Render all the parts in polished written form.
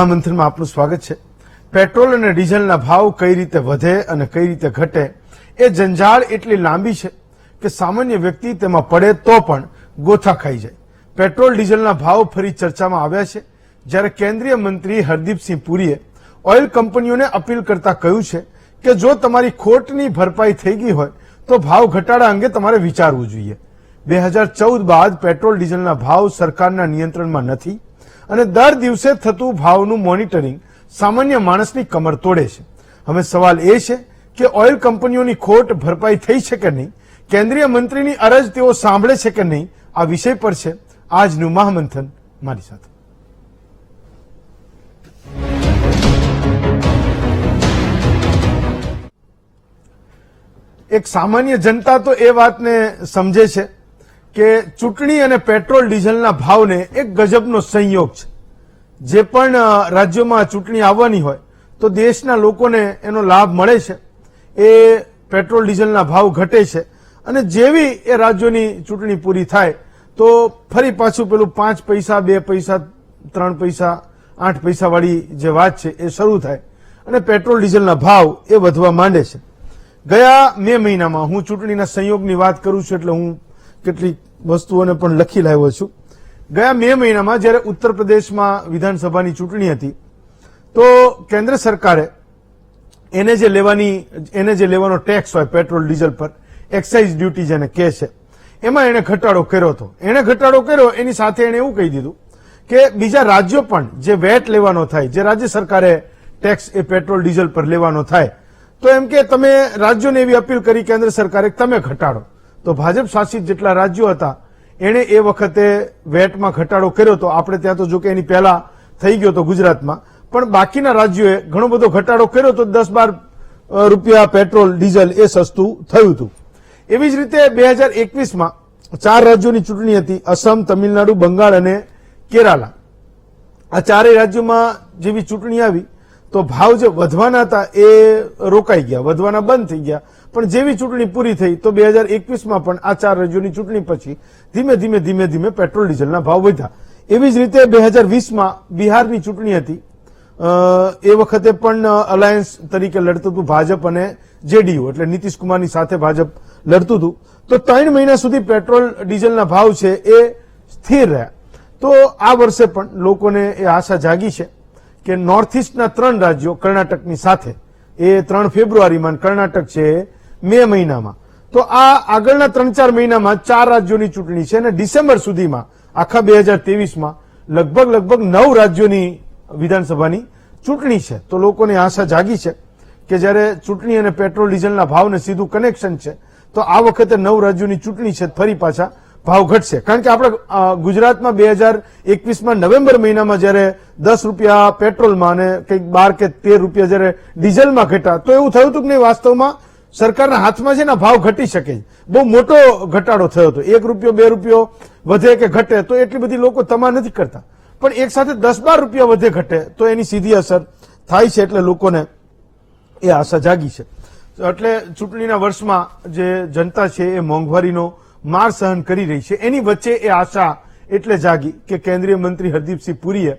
મહામંથનમાં આપનું સ્વાગત છે। પેટ્રોલ અને ડીઝલના ભાવ કઈ રીતે વધે અને કઈ રીતે ઘટે એ જંજાળ એટલી લાંબી છે કે સામાન્ય વ્યક્તિ તેમાં પડે તો પણ ગોથા ખાઈ જાય। પેટ્રોલ ડીઝલના ભાવ ફરી ચર્ચામાં આવ્યા છે, જ્યારે કેન્દ્રીય મંત્રી હરદીપસિંહ પુરીએ ઓઇલ કંપનીઓને અપીલ કરતા કહ્યું છે કે જો તમારી ખોટની ભરપાઈ થઈ ગઈ હોય તો ભાવ ઘટાડા અંગે તમારે વિચારવું જોઈએ। 2014 બાદ પેટ્રોલ ડીઝલના ભાવ સરકારના નિયંત્રણમાં નથી અને દર દિવસે થતું ભાવનું મોનિટરિંગ સામાન્ય માણસની કમર તોડે છે। હવે સવાલ એ છે કે ઓઇલ કંપનીઓની ખોટ ભરપાઈ થઈ છે કે નહીં, કેન્દ્રીય મંત્રીની અરજ તેઓ સાંભળે છે કે નહીં, આ વિષય પર છે આજનું મહામંથન મારી સાથે। એક સામાન્ય જનતા તો એ વાતને સમજે છે કે ચૂંટણી અને પેટ્રોલ ડીઝલના ભાવને એક ગજબનો સંયોગ છે। જે પણ રાજ્યોમાં ચૂંટણી આવવાની હોય તો દેશના લોકોને એનો લાભ મળે છે, એ પેટ્રોલ ડીઝલના ભાવ ઘટે છે અને જેવી એ રાજ્યોની ચૂંટણી પૂરી થાય તો ફરી પાછું પેલું 5 પૈસા 2 પૈસા 3 પૈસા 8 પૈસા વાળી જે વાત છે એ શરૂ થાય અને પેટ્રોલ ડીઝલના ભાવ એ વધવા માંડે છે। ગયા મે મહિનામાં હું ચૂંટણીના સંયોગની વાત કરું છું એટલે હું કેટલીક વસ્તુઓને પણ લખી લાવ્યો છું। ગયા મે મહિનામાં જ્યારે ઉત્તર પ્રદેશમાં વિધાનસભાની ચૂંટણી હતી તો કેન્દ્ર સરકારે એને જે લેવાનો ટેક્સ હોય પેટ્રોલ ડીઝલ પર, એક્સાઇઝ ડ્યુટી જેને કહે છે, એમાં એને ઘટાડો કર્યો હતો। એને ઘટાડો કર્યો એની સાથે એને એવું કહી દીધું કે બીજા રાજ્યો પણ જે વેટ લેવાનો થાય, જે રાજ્ય સરકારે ટેક્સ એ પેટ્રોલ ડીઝલ પર લેવાનો થાય, તો એમ કે તમે રાજ્યોને એવી અપીલ કરી કેન્દ્ર સરકારે તમે ઘટાડો। તો ભાજપ શાસિત જેટલા રાજ્યો હતા એણે એ વખતે વેટમાં ઘટાડો કર્યો હતો। આપણે ત્યાં તો જો કે એની પહેલા થઈ ગયો હતો ગુજરાતમાં, પણ બાકીના રાજ્યોએ ઘણો બધો ઘટાડો કર્યો તો 10-12 રૂપિયા પેટ્રોલ ડીઝલ એ સસ્તું થયું હતું। એવી જ રીતે 2021માં 4 રાજ્યોની ચૂંટણી હતી, અસમ, તમિલનાડુ, બંગાળ અને કેરાલા। આ ચારેય રાજ્યોમાં જેવી ચૂંટણી આવી તો ભાવ જે વધવાના હતા એ રોકાઈ ગયા, વધવાના બંધ થઈ ગયા। પણ જેવી ચૂંટણી પૂરી થઈ તો 2021માં પણ આ 4 રાજ્યોની ચૂંટણી પછી ધીમે ધીમે પેટ્રોલ ડીઝલના ભાવ વધ્યા। એવી જ રીતે 2020માં બિહારની ચૂંટણી હતી, એ વખતે પણ અલાયન્સ તરીકે લડતું હતું ભાજપ અને જેડીયુ, એટલે નીતિશ કુમારની સાથે ભાજપ લડતું હતું। તો 3 મહિના સુધી પેટ્રોલ ડીઝલના ભાવ છે એ સ્થિર રહ્યા। તો આ વર્ષે પણ લોકોને એ આશા જાગી છે કે નોર્થ ઇસ્ટના 3 રાજ્યો કર્ણાટકની સાથે, એ 3 ફેબ્રુઆરીમાં, કર્ણાટક છે મે મહિનામાં, તો આ આગળના 3-4 મહિનામાં 4 રાજ્યોની ચૂંટણી છે અને ડિસેમ્બર સુધીમાં આખા 2023માં લગભગ 9 રાજ્યોની વિધાનસભાની ચૂંટણી છે। તો લોકોને આશા જાગી છે કે જ્યારે ચૂંટણી અને પેટ્રોલ ડીઝલના ભાવને સીધું કનેક્શન છે તો આ વખતે 9 રાજ્યોની ચૂંટણી છે, ફરી પાછા ભાવ ઘટશે। કારણ કે આપણે ગુજરાતમાં 2021માં નવેમ્બર મહિનામાં જયારે 10 રૂપિયા પેટ્રોલમાં અને કંઈક 12 કે 13 રૂપિયા જયારે ડીઝલમાં ઘટ્યા તો એવું થયું હતું કે નહીં, વાસ્તવમાં સરકારના હાથમાં છે ને ભાવ ઘટી શકે, બહુ મોટો ઘટાડો થયો હતો। 1 રૂપિયો 2 રૂપિયો વધે કે ઘટે તો એટલી બધી લોકો તમા નથી કરતા, પણ એક સાથે 10-12 રૂપિયા વધે ઘટે તો એની સીધી અસર થાય છે, એટલે લોકોને એ આશા જાગી છે। એટલે ચૂંટણીના વર્ષમાં જે જનતા છે એ મોંઘવારીનો માર સહન કરી રહી છે, એની વચ્ચે એ આશા એટલે જાગી કે કેન્દ્રીય મંત્રી હરદીપસિંહ પુરીએ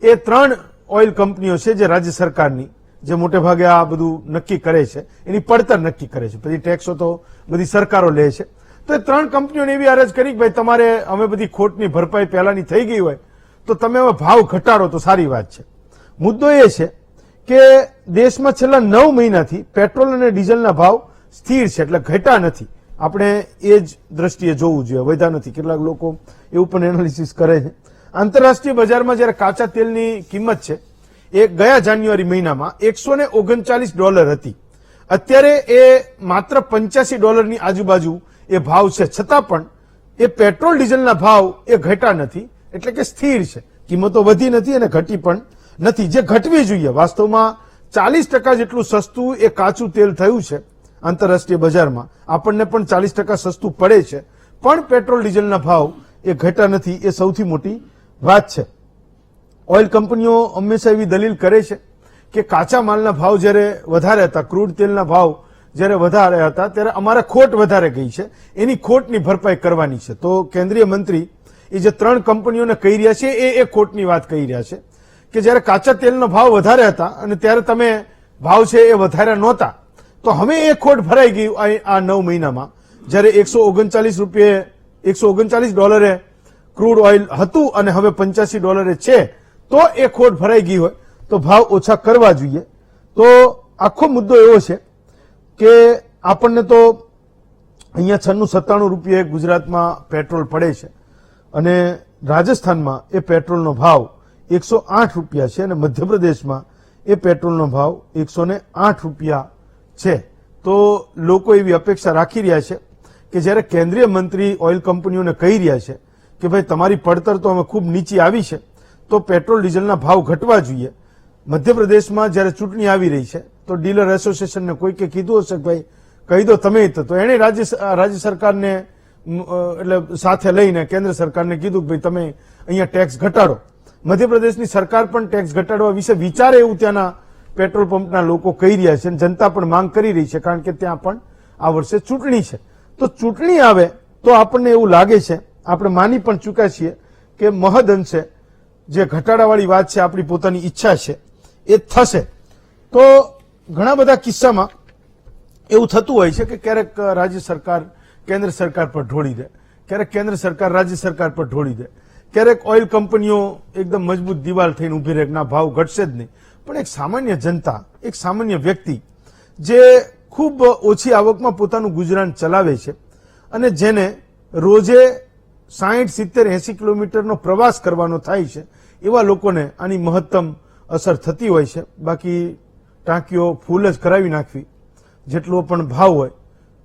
એ 3 ઓઇલ કંપનીઓ છે જે રાજ્ય સરકારની, જે મોટે ભાગે આ બધું નક્કી કરે છે, એની પડતર નક્કી કરે છે, પછી ટેક્સો તો બધી સરકારો લે છે, તો એ 3 કંપનીઓને એવી અરજ કરી કે ભાઈ તમારે અમે બધી ખોટની ભરપાઈ પહેલાની થઈ ગઈ હોય તો તમે હવે ભાવ ઘટાડો તો સારી વાત છે। મુદ્દો એ છે કે દેશમાં છેલ્લા 9 મહિનાથી પેટ્રોલ અને ડીઝલના ભાવ સ્થિર છે, એટલે ઘટ્યા નથી। આપણે એ જ દ્રષ્ટિએ જોવું જોઈએ, વધ્યા નથી। કેટલાક લોકો એવું પણ એનાલિસિસ કરે છે। આંતરરાષ્ટ્રીય બજારમાં જ્યારે કાચા તેલની કિંમત છે એ ગયા જાન્યુઆરી મહિનામાં $139 હતી, અત્યારે એ માત્ર $85ની આજુબાજુ એ ભાવ છે, છતાં પણ એ પેટ્રોલ ડીઝલના ભાવ એ ઘટ્યા નથી, એટલે કે સ્થિર છે। કિંમતો વધી નથી અને ઘટી પણ નથી, જે ઘટવી જોઈએ। વાસ્તવમાં 40% જેટલું સસ્તું એ કાચું તેલ થયું છે આંતરરાષ્ટ્રીય બજારમાં, આપણને પણ 40% સસ્તું પડે છે, પણ પેટ્રોલ ડીઝલના ભાવ એ ઘટ્યા નથી, એ સૌથી મોટી વાત છે। ઓઇલ કંપનીઓ હંમેશા એવી દલીલ કરે છે કે કાચા માલના ભાવ જ્યારે વધારે હતા, ક્રૂડ તેલના ભાવ જ્યારે વધારે હતા ત્યારે અમારે ખોટ વધારે ગઈ છે, એની ખોટની ભરપાઈ કરવાની છે। તો કેન્દ્રીય મંત્રી એ જે 3 કંપનીઓને કહી રહ્યા છે એ ખોટની વાત કહી રહ્યા છે કે જયારે કાચા તેલનો ભાવ વધારે હતા અને ત્યારે તમે ભાવ છે એ વધાર્યા નહોતા, તો હવે એ ખોટ ભરાઈ ગઈ આ 9 મહિનામાં, જયારે $139 ક્રૂડ ઓઇલ હતું અને હવે $85 છે, તો એ ખોટ ભરાઈ ગઈ હોય તો ભાવ ઓછા કરવા જોઈએ. તો આખો મુદ્દો એવો છે કે આપણને તો અહીંયા 96-97 ગુજરાતમાં પેટ્રોલ પડે છે અને રાજસ્થાનમાં એ પેટ્રોલનો ભાવ $108 છે અને મધ્યપ્રદેશમાં એ પેટ્રોલનો ભાવ $108 છે. તો લોકો એવી અપેક્ષા રાખી રહ્યા છે કે જ્યારે કેન્દ્રીય મંત્રી ઓઇલ કંપનીઓને કહી રહ્યા છે કે ભાઈ તમારી પડતર તો અમે ખૂબ નીચી આવી છે, તો પેટ્રોલ ડીઝલના ભાવ ઘટવા જોઈએ. મધ્યપ્રદેશમાં જ્યારે ચૂંટણી આવી રહી છે તો ડીલર એસોસિએશનને કોઈકે કીધું હશે કે ભાઈ કહી દો તમે, તો એણે રાજ્ય સરકારને એટલે સાથે લઈને કેન્દ્ર સરકારને કીધું કે ભાઈ તમે અહીંયા ટેક્સ ઘટાડો. મધ્યપ્રદેશની સરકાર પણ ટેક્સ ઘટાડવા વિશે વિચારે એવું ત્યાંના પેટ્રોલ પંપના લોકો કહી રહ્યા છે અને જનતા પણ માંગ કરી રહી છે, કારણ કે ત્યાં પણ આ વર્ષે ચૂંટણી છે. તો ચૂંટણી આવે તો આપણને એવું લાગે છે, આપણે માની પણ ચૂક્યા છીએ કે મહદ અંશે જે ઘટાડાવાળી વાત છે આપણી પોતાની ઈચ્છા છે એ થશે. તો ઘણા બધા કિસ્સામાં એવું થતું હોય છે કે ક્યારેક રાજ્ય સરકાર કેન્દ્ર સરકાર પર ઢોળી દે, ક્યારેક કેન્દ્ર સરકાર રાજ્ય સરકાર પર ઢોળી દે, ક્યારેક ઓઇલ કંપનીઓ એકદમ મજબૂત દિવાલ થઈને ઉભી રહે, ના ભાવ ઘટશે જ નહીં. પણ એક સામાન્ય જનતા, એક સામાન્ય વ્યક્તિ જે ખૂબ ઓછી આવકમાં પોતાનું ગુજરાન ચલાવે છે અને જેને રોજે 60-70-80 કિલોમીટરનો પ્રવાસ કરવાનો થાય છે, એવા લોકોને આની મહત્તમ અસર થતી હોય છે. બાકી ટાંકીઓ ફૂલ જ કરાવી નાખવી, જેટલો પણ ભાવ હોય,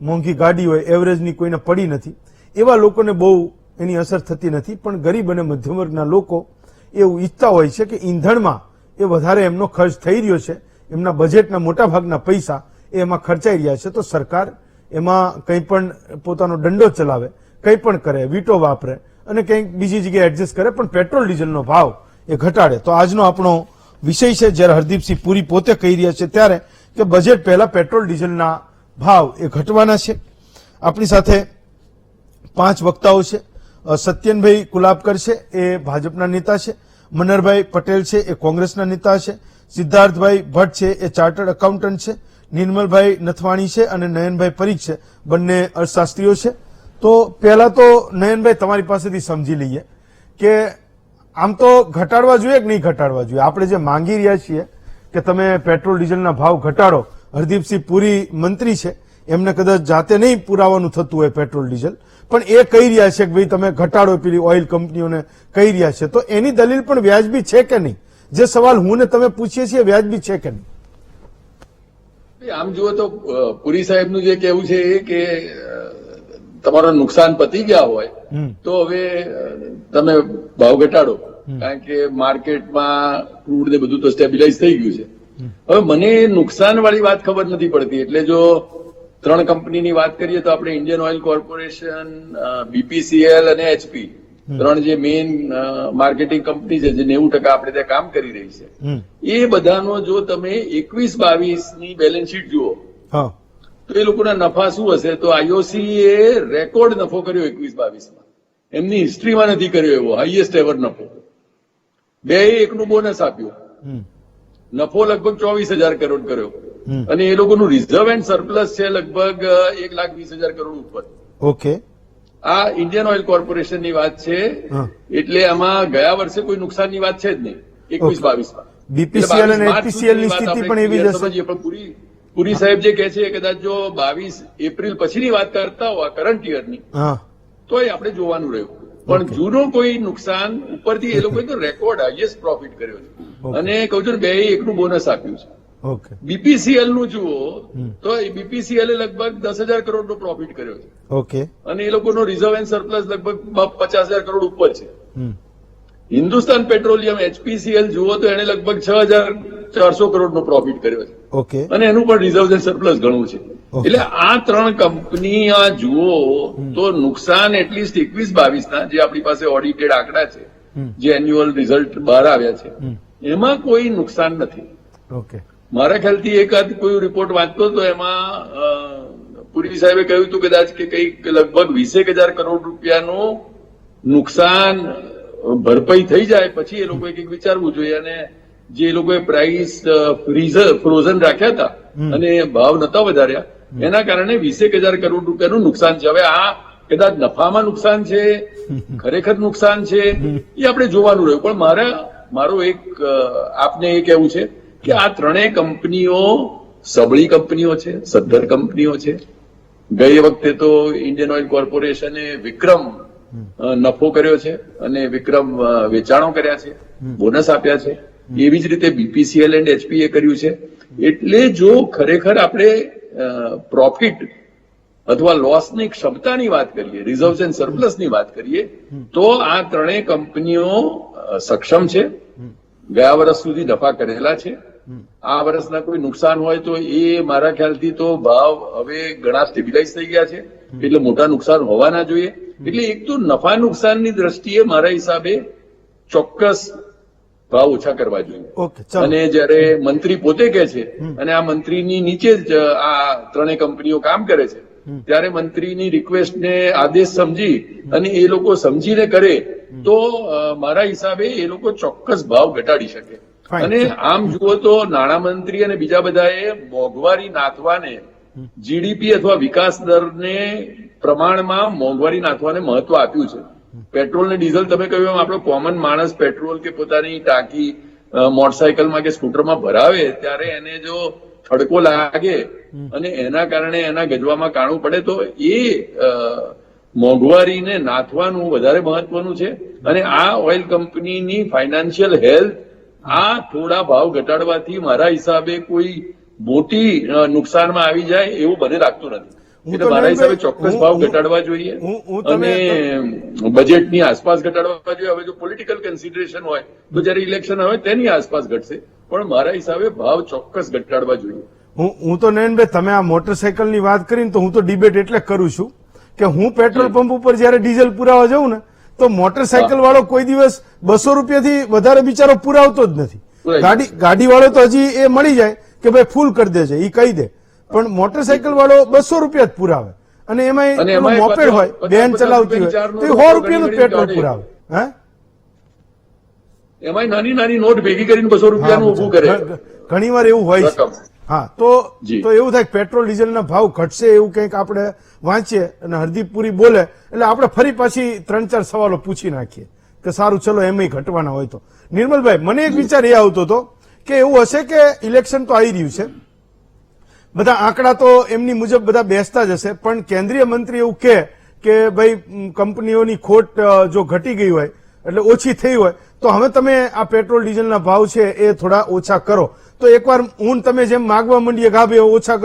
મોંઘી ગાડી હોય, એવરેજની કોઈને પડી નથી, એવા લોકોને બહુ એની અસર થતી નથી. પણ ગરીબ અને મધ્યમ વર્ગના લોકો એવું ઈચ્છતા હોય છે કે ઈંધણમાં એ વધારે એમનો ખર્ચ થઈ રહ્યો છે, એમના બજેટના મોટા ભાગના પૈસા એમાં ખર્ચાઈ રહ્યા છે, તો સરકાર એમાં કંઈ પણ પોતાનો દંડો ચલાવે, કંઈ પણ કરે, વીટો વાપરે અને કંઈક બીજી જગ્યાએ એડજસ્ટ કરે, પણ પેટ્રોલ ડીઝલનો ભાવ એ ઘટાડે. તો આજનો આપણો વિષય છે, જ્યારે હરદીપસિંહ પુરી પોતે કહી રહ્યા છે ત્યારે કે બજેટ પહેલા પેટ્રોલ ડીઝલના ભાવ એ ઘટવાના છે. આપણી સાથે 5 વક્તાઓ છે. સત્યનભાઈ કુલાબકર છે એ ભાજપના નેતા છે, મનહરભાઈ પટેલ છે એ કોંગ્રેસના નેતા છે, સિદ્ધાર્થભાઈ ભટ્ટ છે એ ચાર્ટર્ડ એકાઉન્ટન્ટ છે, નિર્મલભાઈ નથવાણી છે અને નયનભાઈ પરીખ છે, બંને અર્થશાસ્ત્રીઓ છે. તો પહેલા તો નયનભાઈ તમારી પાસેથી સમજી લઈએ કે આમ તો ઘટાડવા જોઈએ કે નહીં ઘટાડવા જોઈએ? આપણે જે માંગી રહ્યા છીએ કે તમે પેટ્રોલ ડીઝલના ભાવ ઘટાડો, હરદીપસિંહ પુરી મંત્રી છે, એમને કદાચ જાતે નહીં પુરાવાનું થતું હોય પેટ્રોલ ડીઝલ, પણ એ કહી રહ્યા છે કે ભાઈ તમે ઘટાડો, પેલી ઓઇલ કંપનીઓને કહી રહ્યા છે, તો એની દલીલ પણ વ્યાજબી છે કે નહીં? જે સવાલ હું ને તમે પૂછીએ છીએ વ્યાજબી છે કે નહીં? આમ જુઓ તો પુરી સાહેબનું જે કહેવું છે એ કે તમારું નુકસાન પતી ગયા હોય તો હવે તમે ભાવ ઘટાડો, કારણ કે માર્કેટમાં ક્રૂડ ને બધું તો સ્ટેબિલાઇઝ થઈ ગયું છે. હવે મને નુકસાન વાળી વાત ખબર નથી પડતી. એટલે જો 3 કંપનીની વાત કરીએ તો આપણે ઇન્ડિયન ઓઇલ કોર્પોરેશન, બીપીસીએલ અને એચપી, 3 જે મેઇન માર્કેટિંગ કંપની છે જે 90% આપણે ત્યાં કામ કરી રહી છે, એ બધાનો જો તમે 21-22ની બેલેન્સ શીટ જુઓ તો એ લોકોના નફા શું હશે? તો આઈઓસી એ રેકોર્ડ નફો કર્યો 21-22માં, એમની હિસ્ટ્રીમાં નથી કર્યો એવો હાઈએસ્ટ એવર નફો. 2-1નું બોનસ આપ્યું, નફો લગભગ 24,000 કરોડ કર્યો અને એ લોકોનું રિઝર્વ એન્ડ સરપ્લસ છે લગભગ 1,20,000 કરોડ ઉપર. ઓકે, આ ઇન્ડિયન ઓઇલ કોર્પોરેશનની વાત છે, એટલે આમાં ગયા વર્ષે કોઈ નુકસાનની વાત છે જ નહીં 21-22માં. બીપીસીએલ અને એચપીસીએલ ની સ્થિતિ પણ એવી જ હશે. પણ પુરી સાહેબ જે કહે છે કદાચ જો 22 એપ્રિલ પછીની વાત કરતા હોય કરંટ યરની, તો એ આપણે જોવાનું રહ્યું. પણ જૂનું કોઈ નુકસાન ઉપરથી એ લોકોએ તો રેકોર્ડ હાઈએસ્ટ પ્રોફિટ કર્યો છે અને કહું છું 2-1નું બોનસ આપ્યું છે. બીપીસીએલ નું જુઓ તો બીપીસીએલ લગભગ 10,000 કરોડનો પ્રોફિટ કર્યો છે. ઓકે, અને એ લોકોનો રિઝર્વ એન્ડ સરપ્લસ લગભગ 50,000 કરોડ ઉપર છે. હિન્દુસ્તાન પેટ્રોલિયમ એચપીસીએલ જુઓ તો એને લગભગ 6,400 કરોડનો પ્રોફિટ કર્યો છે. ઓકે, અને એનું પણ રિઝર્વ એન્ડ સરપ્લસ ઘણું છે. એટલે આ 3 કંપની જુઓ તો નુકસાન એટલીસ્ટ 21-22ના જે આપણી પાસે ઓડિટેડ આંકડા છે, જે એન્યુઅલ રિઝલ્ટ બહાર આવ્યા છે, એમાં કોઈ નુકસાન નથી. ઓકે, મારા ખ્યાલથી એકાદ કોઈ રિપોર્ટ વાંચતો તો એમાં પુરી સાહેબે કહ્યું હતું કદાચ કે કંઈક લગભગ 20,000 કરોડ રૂપિયાનું નુકસાન ભરપાઈ થઈ જાય પછી એ લોકોએ કંઈક વિચારવું જોઈએ. અને જે લોકોએ પ્રાઇસ ફ્રોઝન રાખ્યા હતા અને ભાવ નતા વધાર્યા, એના કારણે 20,000 કરોડ રૂપિયાનું નુકસાન છે. હવે આ કદાચ નફામાં નુકસાન છે, ખરેખર નુકસાન છે, એ આપણે જોવાનું રહ્યું. પણ મારો એક આપને એ કહેવું છે કે આ ત્રણેય કંપનીઓ સબળી કંપનીઓ છે, સદ્ધર કંપનીઓ છે. ગઈ વખતે તો ઇન્ડિયન ઓઇલ કોર્પોરેશને વિક્રમ નફો કર્યો છે અને વિક્રમ વેચાણો કર્યા છે, બોનસ આપ્યા છે. એવી જ રીતે બીપીસીએલ એન્ડ એચપીએ કર્યું છે. એટલે જો ખરેખર આપણે પ્રોફિટ અથવા લોસની ક્ષમતાની વાત કરીએ, રિઝર્વ્સ એન્ડ સરપ્લસની વાત કરીએ, તો આ ત્રણેય કંપનીઓ સક્ષમ છે. ગયા વર્ષ સુધી નફા કરેલા છે. આ વર્ષના કોઈ નુકસાન હોય તો એ મારા ખ્યાલથી તો ભાવ હવે ઘણા સ્ટેબિલાઇઝ થઈ ગયા છે, એટલે મોટા નુકસાન હોવા ના જોઈએ. એટલે એક તો નફા નુકસાનની દ્રષ્ટિએ મારા હિસાબે ચોક્કસ ભાવ ઓછા કરવા જોઈએ. અને જયારે મંત્રી પોતે કહે છે અને આ મંત્રીની નીચે જ આ ત્રણેય કંપનીઓ કામ કરે છે, ત્યારે મંત્રીની રિક્વેસ્ટને આદેશ સમજી અને એ લોકો સમજીને કરે તો મારા હિસાબે એ લોકો ચોક્કસ ભાવ ઘટાડી શકે. અને આમ જુઓ તો નાણામંત્રી અને બીજા બધાએ મોંઘવારી નાથવાને, જીડીપી અથવા વિકાસ દરને પ્રમાણમાં મોંઘવારી નાથવાને મહત્વ આપ્યું છે. પેટ્રોલ ને ડીઝલ તમે કહ્યું એમ આપણો કોમન માણસ પેટ્રોલ કે પોતાની ટાંકી મોટરસાયકલમાં કે સ્કૂટરમાં ભરાવે ત્યારે એને જો થડકો લાગે અને એના કારણે એના ગજવામાં કાણું પડે તો એ મોંઘવારીને નાથવાનું વધારે મહત્વનું છે. અને આ ઓઇલ કંપનીની ફાઇનાન્શિયલ હેલ્થ આ થોડા ભાવ ઘટાડવાથી મારા હિસાબે કોઈ મોટી નુકસાનમાં આવી જાય એવું મને લાગતું નથી. એટલે મારા હિસાબે ચોક્કસ ભાવ ઘટાડવા જોઈએ અને બજેટની આસપાસ ઘટાડવા જોઈએ. હવે જો પોલિટિકલ કન્સિડરેશન હોય તો જયારે ઇલેક્શન આવે તેની આસપાસ ઘટશે, પણ મારા હિસાબે ભાવ ચોક્કસ ઘટાડવા જોઈએ. હું તો નયનભાઈ, તમે આ મોટરસાયકલની વાત કરીને તો હું તો ડિબેટ એટલે કરું છું કે હું પેટ્રોલ પંપ ઉપર જયારે ડીઝલ પુરાવા જાઉં ને તો મોટરસાયકલ વાળો કોઈ દિવસ 200 રૂપિયાથી વધારે બિચારો પુરાવતો જ નથી. ગાડી વાળો તો હજી એ મળી જાય કે ભાઈ ફૂલ કરી દેજે, એ કહી દે, પણ મોટરસાયકલ વાળો 200 રૂપિયા જ પુરાવે. અને એમાં મોપેડ હોય, બેન ચલાવતી હોય તો 100 રૂપિયાનું પેટ્રોલ પુરાવે. એમાં નાની નાની નોટ ભેગી કરીને 200 રૂપિયાનું ઉભું કરે. ઘણી વાર એવું હોય છે. હા, તો એવું થાય પેટ્રોલ ડીઝલના ભાવ ઘટશે એવું કંઈક આપણે વાંચીએ અને હરદીપપુરી બોલે એટલે આપણે ફરી પાછી 3-4 સવાલો પૂછી નાખીએ કે સારું ચલો એમય ઘટવાના હોય તો. નિર્મલભાઈ, મને એક વિચાર એ આવતો હતો કે એવું હશે કે ઇલેક્શન તો આવી રહ્યું છે, બધા આંકડા તો એમની મુજબ બધા બેસતા જ હશે, પણ કેન્દ્રીય મંત્રી એવું કહે કે ભાઈ કંપનીઓની ખોટ જો ઘટી ગઈ હોય એટલે ઓછી થઈ હોય તો હવે તમે આ પેટ્રોલ ડીઝલના ભાવ છે એ થોડા ઓછા કરો. તો એકવાર હું તમે જેમ માગવા માંડીએ કે ભાઈ ઓછા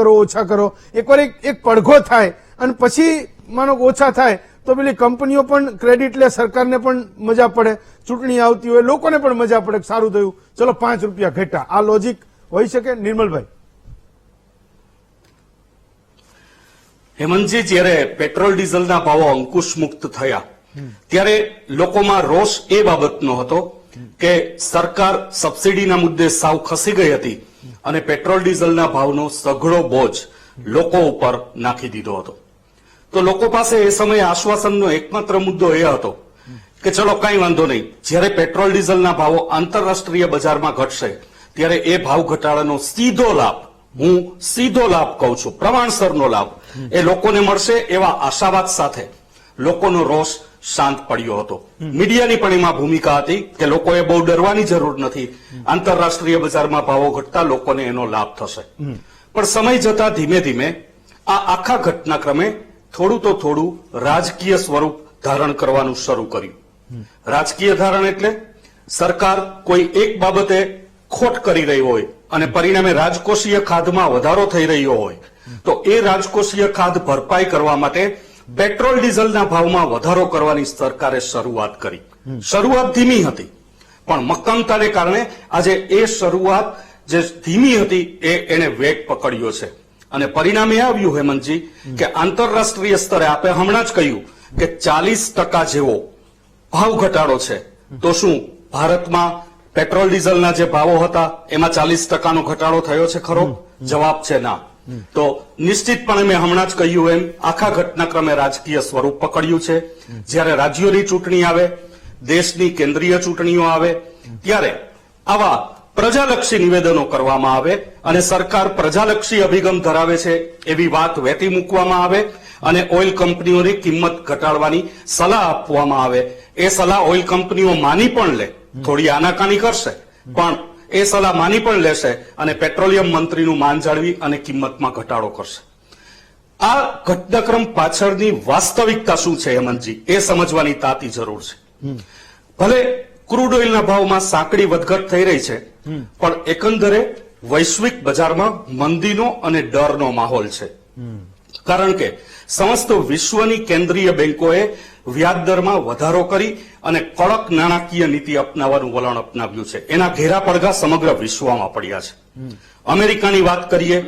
કરો, એકવાર એક પડઘો થાય અને પછી માનો ઓછા થાય તો પેલી કંપનીઓ પણ ક્રેડિટ લે, સરકારને પણ મજા પડે, ચૂંટણી આવતી હોય લોકોને પણ મજા પડે, સારું થયું ચલો 5 રૂપિયા ઘટ્યા. આ લોજિક હોઈ શકે? નિર્મલભાઈ. હેમંતજી, જયારે પેટ્રોલ ડીઝલના ભાવો અંકુશ મુક્ત થયા ત્યારે લોકોમાં રોષ એ બાબતનો હતો કે સરકાર સબસિડીના મુદ્દે સાવ ખસી ગઈ હતી અને પેટ્રોલ ડીઝલના ભાવનો સઘળો બોજ લોકો ઉપર નાખી દીધો હતો. તો લોકો પાસે એ સમયે આશ્વાસનનો એકમાત્ર મુદ્દો એ હતો કે ચલો કઈ વાંધો નહીં, જ્યારે પેટ્રોલ ડીઝલના ભાવો આંતરરાષ્ટ્રીય બજારમાં ઘટશે ત્યારે એ ભાવ ઘટાડાનો સીધો લાભ, હું સીધો લાભ કહું છું, પ્રમાણસરનો લાભ એ લોકોને મળશે એવા આશાવાદ સાથે લોકોનો રોષ શાંત પડ્યો હતો. મીડિયાની પણ એમાં ભૂમિકા હતી કે લોકોએ બહુ ડરવાની જરૂર નથી, આંતરરાષ્ટ્રીય બજારમાં ભાવો ઘટતા લોકોને એનો લાભ થશે. પણ સમય જતા ધીમે ધીમે આ આખા ઘટનાક્રમે થોડું રાજકીય સ્વરૂપ ધારણ કરવાનું શરૂ કર્યું. રાજકીય ધારણ એટલે સરકાર કોઈ એક બાબતે ખોટ કરી રહી હોય અને પરિણામે રાજકોષીય ખાધમાં વધારો થઈ રહ્યો હોય તો એ રાજકોષીય ખાધ ભરપાઈ કરવા માટે પેટ્રોલ ડીઝલના ભાવમાં વધારો કરવાની સરકારે શરૂઆત કરી. શરૂઆત ધીમી હતી પણ મક્કમતાને કારણે આજે એ શરૂઆત જે ધીમી હતી એને વેગ પકડ્યો છે અને પરિણામે આવ્યું હેમંતજી કે આંતરરાષ્ટ્રીય સ્તરે આપણે હમણાં જ કહ્યું કે 40% જેવો ભાવ ઘટાડો છે. તો શું ભારતમાં પેટ્રોલ ડીઝલના જે ભાવો હતા એમાં 40%નો ઘટાડો થયો છે ખરો? જવાબ છે ના. તો નિશ્ચિતપણે મેં હમણાં જ કહ્યું એમ આખા ઘટનાક્રમે રાજકીય સ્વરૂપ પકડ્યું છે. જ્યારે રાજ્યોની ચૂંટણી આવે, દેશની કેન્દ્રીય ચૂંટણીઓ આવે ત્યારે આવા પ્રજાલક્ષી નિવેદનો કરવામાં આવે અને સરકાર પ્રજાલક્ષી અભિગમ ધરાવે છે એવી વાત વેતી મૂકવામાં આવે અને ઓઇલ કંપનીઓની કિંમત ઘટાડવાની સલાહ આપવામાં આવે. એ સલાહ ઓઇલ કંપનીઓ માની પણ લે, થોડી આનાકાની કરશે પણ એ સલાહ માની પણ લેશે અને પેટ્રોલિયમ મંત્રીનું માન જાળવી અને કિંમતમાં ઘટાડો કરશે. આ ઘટનાક્રમ પાછળની વાસ્તવિકતા શું છે હેમંતજી, એ સમજવાની તાતી જરૂર છે. ભલે ક્રૂડ ઓઇલના ભાવમાં સાંકડી વધઘટ થઈ રહી છે, પણ એકંદરે વૈશ્વિક બજારમાં મંદીનો અને ડરનો માહોલ છે. કારણ કે સમસ્ત વિશ્વની કેન્દ્રીય બેંકોએ વ્યાજદરમાં વધારો કરી અને કડક નાણાકીય નીતિ અપનાવવાનું વલણ અપનાવ્યું છે. એના ઘેરા પડઘા સમગ્ર વિશ્વમાં પડ્યા છે. અમેરિકાની વાત કરીએ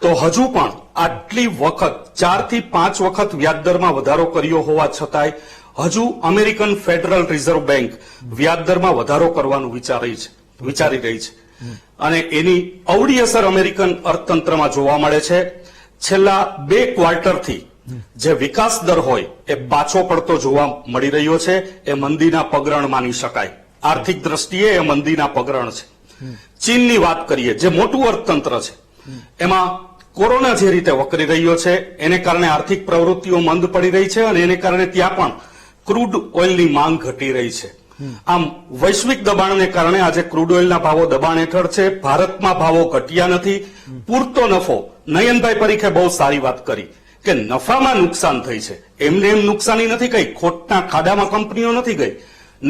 તો હજુ પણ આટલી વખત 4 થી 5 વખત વ્યાજદરમાં વધારો કર્યો હોવા છતાંય હજુ અમેરિકન ફેડરલ રિઝર્વ બેંક વ્યાજદરમાં વધારો કરવાનું વિચારી રહી છે અને એની અવળી અસર અમેરિકન અર્થતંત્રમાં જોવા મળે છે. છેલ્લા 2 ક્વાર્ટરથી જે વિકાસ દર હોય એ પાછો પડતો જોવા મળી રહ્યો છે. એ મંદીના પગરણ માની શકાય. આર્થિક દ્રષ્ટિએ એ મંદીના પગરણ છે. ચીનની વાત કરીએ, જે મોટું અર્થતંત્ર છે, એમાં કોરોના જે રીતે વકરી રહ્યો છે એને કારણે આર્થિક પ્રવૃત્તિઓ મંદ પડી રહી છે અને એને કારણે ત્યાં પણ ક્રૂડ ઓઇલની માંગ ઘટી રહી છે. આમ વૈશ્વિક દબાણને કારણે આજે ક્રૂડ ઓઇલના ભાવો દબાણ હેઠળ છે. ભારતમાં ભાવો ઘટ્યા નથી. પૂરતો નફો, નયનભાઈ પરીખે બહુ સારી વાત કરી કે નફામાં નુકસાન થઈ છે. એમને એમ નુકસાની નથી ગઈ, ખોટના ખાડામાં કંપનીઓ નથી ગઈ.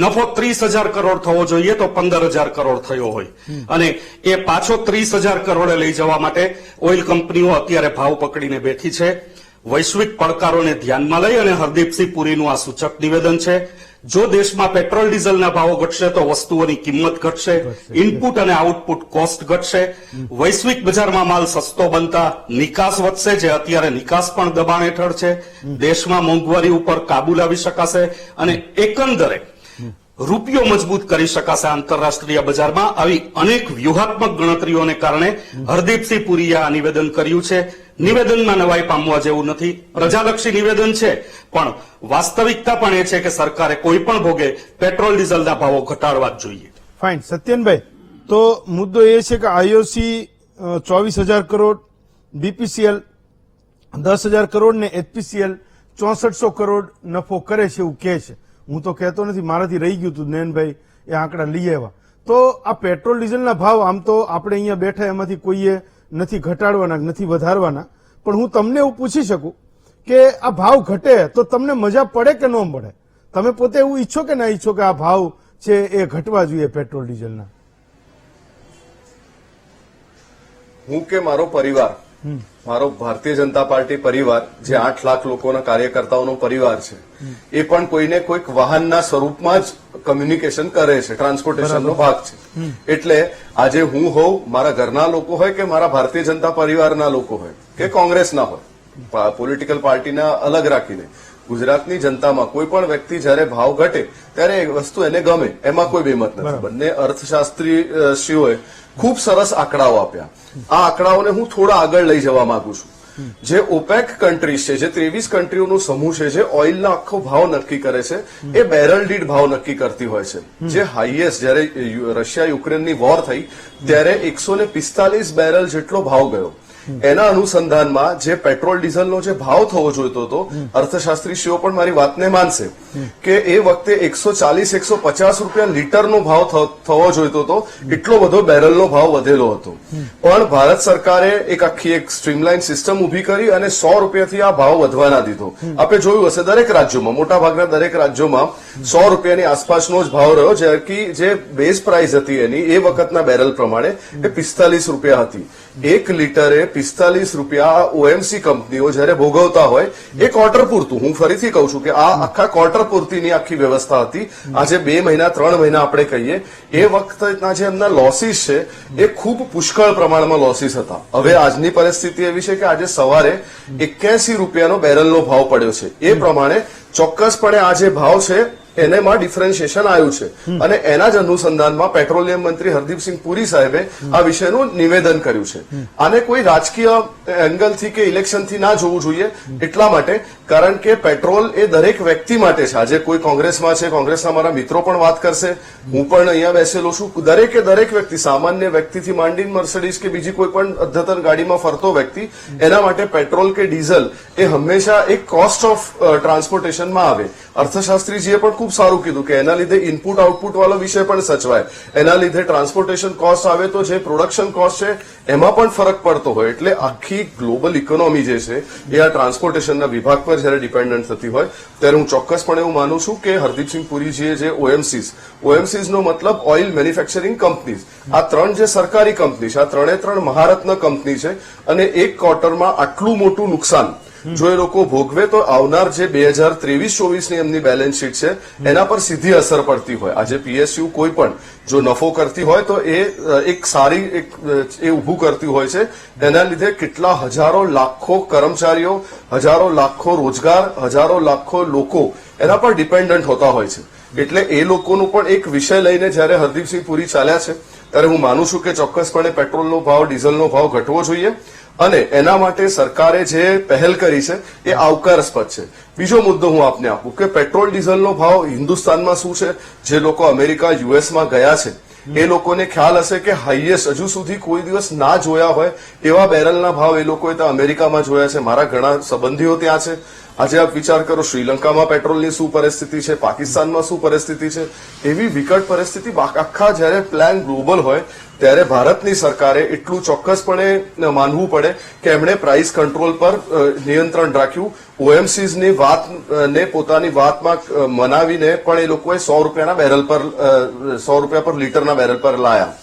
નફો 30,000 કરોડ થવો જોઈએ તો 15,000 કરોડ થયો હોય અને એ પાછો 30,000 કરોડે લઈ જવા માટે ઓઇલ કંપનીઓ અત્યારે ભાવ પકડીને બેઠી છે. વૈશ્વિક પડકારોને ધ્યાનમાં લઈ અને હરદીપસિંહ પુરીનું આ સૂચક નિવેદન છે. જો દેશમાં પેટ્રોલ ડીઝલના ભાવો ઘટશે તો વસ્તુઓની કિંમત ઘટશે, ઇનપુટ અને આઉટપુટ કોસ્ટ ઘટશે, વૈશ્વિક બજારમાં માલ સસ્તો બનતા નિકાસ વધશે, જે અત્યારે નિકાસ પણ દબાણ હેઠળ છે. દેશમાં મોંઘવારી ઉપર કાબુ લાવી શકાશે અને એકંદરે રૂપિયો મજબૂત કરી શકાશે આંતરરાષ્ટ્રીય બજારમાં. આવી અનેક વ્યૂહાત્મક ગણતરીઓને કારણે હરદીપસિંહ પુરીએ આ નિવેદન કર્યું છે. નિવેદનમાં નવાઈ પામવા જેવું નથી. પ્રજાલક્ષી નિવેદન છે પણ વાસ્તવિકતા પણ એ છે કે સરકારે કોઈ પણ ભોગે પેટ્રોલ ડીઝલના ભાવો ઘટાડવા જ જોઈએ. ફાઇન. સત્યનભાઈ, તો મુદ્દો એ છે કે આઈઓસી 24,000 કરોડ, બીપીસીએલ 10,000 કરોડ ને એચપીસીએલ 6400 કરોડ નફો કરે છે એવું કહે છે. હું તો કહેતો નથી, મારાથી રહી ગયું હતું, નયનભાઈ એ આંકડા લઈ આવ્યા. તો આ પેટ્રોલ ડીઝલના ભાવ આમ તો આપણે અહીંયા બેઠા એમાંથી કોઈએ નથી ઘટાડવાના, નથી વધારવાના, પણ હું તમને એવું પૂછી શકું કે આ ભાવ ઘટે તો તમને મજા પડે કે ન પડે? તમે પોતે એવું ઈચ્છો કે ના ઈચ્છો કે આ ભાવ છે એ ઘટવા જોઈએ પેટ્રોલ ડીઝલના? હું કે મારો પરિવાર, મારો ભારતીય જનતા પાર્ટી પરિવાર, જે 8 લાખ લોકોના કાર્યકર્તાઓનો પરિવાર છે, એ પણ કોઈને કોઈક વાહનના સ્વરૂપમાં જ કમ્યુનિકેશન કરે છે, ટ્રાન્સપોર્ટેશનનો ભાગ છે. એટલે આજે હું હોઉં, મારા ઘરના લોકો હોય કે મારા ભારતીય જનતા પરિવારના લોકો હોય કે કોંગ્રેસના હોય, પોલિટિકલ પાર્ટીના અલગ રાખીને ગુજરાતની જનતામાં કોઈ પણ વ્યક્તિ જયારે ભાવ ઘટે ત્યારે એ વસ્તુ એને ગમે, એમાં કોઈ બેમત નથી. બંને અર્થશાસ્ત્રીશ્રીઓએ ખૂબ સરસ આંકડાઓ આપ્યા. આ આંકડાઓને હું થોડા આગળ લઈ જવા માંગુ છું. જે ઓપેક કન્ટ્રીઝ છે, જે 23 કન્ટ્રીઓનો સમૂહ છે, જે ઓઇલનો આખો ભાવ નક્કી કરે છે, એ બેરલ દીઠ ભાવ નક્કી કરતી હોય છે. જે હાઈએસ્ટ જયારે રશિયા યુક્રેનની વોર થઈ ત્યારે 145 બેરલ જેટલો ભાવ ગયો. એના અનુસંધાનમાં જે પેટ્રોલ ડીઝલનો જે ભાવ થવો જોઈતો હતો, અર્થશાસ્ત્રીશ્રીઓ પણ મારી વાતને માનશે કે એ વખતે 140-150 રૂપિયા લીટરનો ભાવ થવો જોઈતો હતો, એટલો બધો બેરલનો ભાવ વધેલો હતો. પણ ભારત સરકારે એક આખી એક સ્ટ્રીમલાઇન સિસ્ટમ ઉભી કરી અને 100 રૂપિયાથી આ ભાવ વધવા ના દીધો. આપણે જોયું હશે દરેક રાજ્યોમાં, મોટાભાગના દરેક રાજ્યોમાં 100 રૂપિયાની આસપાસનો જ ભાવ રહ્યો, જે બેઝ પ્રાઇસ હતી એની એ વખતના બેરલ પ્રમાણે એ 45 રૂપિયા હતી. 1 લીટરે 45 રૂપિયા ઓએમસી કંપનીઓ જયારે ભોગવતા હોય, એ ક્વાર્ટર પૂરતું, હું ફરીથી કહું છું કે આ આખા ક્વાર્ટર પૂરતીની આખી વ્યવસ્થા હતી. આજે 2 મહિના 3 મહિના આપણે કહીએ, એ વખતના જે એમના લોસીસ છે એ ખૂબ પુષ્કળ પ્રમાણમાં લોસીસ હતા. હવે આજની પરિસ્થિતિ એવી છે કે આજે સવારે 81 રૂપિયાનો બેરલનો ભાવ પડ્યો છે. એ પ્રમાણે ચોક્કસપણે આ જે ભાવ છે એનામાં ડિફરન્શિએશન આવ્યું છે અને એના જ અનુસંધાનમાં પેટ્રોલિયમ મંત્રી હરદીપસિંહ પુરી સાહેબે આ વિશેનું નિવેદન કર્યું છે. આને કોઈ રાજકીય એંગલથી કે ઇલેક્શનથી ના જોવું જોઈએ, એટલા માટે કારણ કે પેટ્રોલ એ દરેક વ્યક્તિ માટે છે. આજે કોઈ કોંગ્રેસમાં છે, કોંગ્રેસના મારા મિત્રો પણ વાત કરશે, હું પણ અહીંયા બેસેલો છું, દરેક વ્યક્તિ, સામાન્ય વ્યક્તિથી માંડીને મર્સિડીઝ કે બીજી કોઈ પણ અદ્યતન ગાડીમાં ફરતો વ્યક્તિ, એના માટે પેટ્રોલ કે ડીઝલ એ હંમેશા એક કોસ્ટ ઓફ ટ્રાન્સપોર્ટેશનમાં આવે. અર્થશાસ્ત્રીજીએ પણ ખૂબ સારું કીધું કે એના લીધે ઇનપુટ આઉટપુટ વાળો વિષય પણ સચવાય, એના લીધે ટ્રાન્સપોર્ટેશન કોસ્ટ આવે તો જે પ્રોડક્શન કોસ્ટ છે એમાં પણ ફરક પડતો હોય. એટલે આખી ગ્લોબલ ઇકોનોમી જે છે એ આ ટ્રાન્સપોર્ટેશનના વિભાગ પર જયારે ડિપેન્ડન્ટ થતી હોય ત્યારે હું ચોક્કસપણે એવું માનું છું કે હરદીપસિંહ પુરીજીએ જે ઓએમસીઝ નો મતલબ ઓઇલ મેન્યુફેક્ચરિંગ કંપનીઝ, આ ત્રણ જે સરકારી કંપની છે, આ ત્રણ મહારત્ન કંપની છે અને એક ક્વાર્ટરમાં આટલું મોટું નુકસાન જો એ લોકો ભોગવે તો આવનાર જે 2023-24 ની એમની બેલેન્સ શીટ છે એના પર સીધી અસર પડતી હોય. આજે પીએસયુ કોઈ પણ જો નફો કરતી હોય તો એ એક સારી એ ઉભું કરતી હોય છે. એના લીધે કેટલા હજારો લાખો કર્મચારીઓ, હજારો લાખો રોજગાર, હજારો લાખો લોકો એના પર ડિપેન્ડન્ટ હોતા હોય છે. એટલે એ લોકોનું પણ એક વિષય લઈને જયારે હરદીપસિંહ પુરી ચાલ્યા છે ત્યારે હું માનું છું કે ચોક્કસપણે પેટ્રોલનો ભાવ, ડીઝલનો ભાવ ઘટવો જોઈએ અને એના માટે સરકારે જે પહેલ કરી છે એ આવકારસ્પદ છે. બીજો મુદ્દો હું આપને આપું કે પેટ્રોલ ડીઝલનો ભાવ હિન્દુસ્તાનમાં શું છે, જે લોકો અમેરિકા, યુએસમાં ગયા છે એ લોકોને ખ્યાલ હશે કે હાઈએસ્ટ હજુ સુધી કોઈ દિવસ ના જોયા હોય એવા બેરલના ભાવ એ લોકોએ ત્યાં અમેરિકામાં જોયા છે. મારા ઘણા સંબંધીઓ ત્યાં છે. આજે આપ વિચાર કરો, શ્રીલંકામાં પેટ્રોલની શું પરિસ્થિતિ છે, પાકિસ્તાનમાં શું પરિસ્થિતિ છે. એવી વિકટ પરિસ્થિતિ આખા જયારે પ્લાન ગ્લોબલ હોય ત્યારે ભારતની સરકારે એટલું ચોક્કસપણે માનવું પડે કે એમણે પ્રાઇસ કંટ્રોલ પર નિયંત્રણ રાખ્યું. ઓએમસીઝની વાતને પોતાની વાતમાં મનાવીને પણ એ લોકોએ 100 રૂપિયાના બેરલ પર 100 રૂપિયા પર લીટરના બેરલ પર લાયા.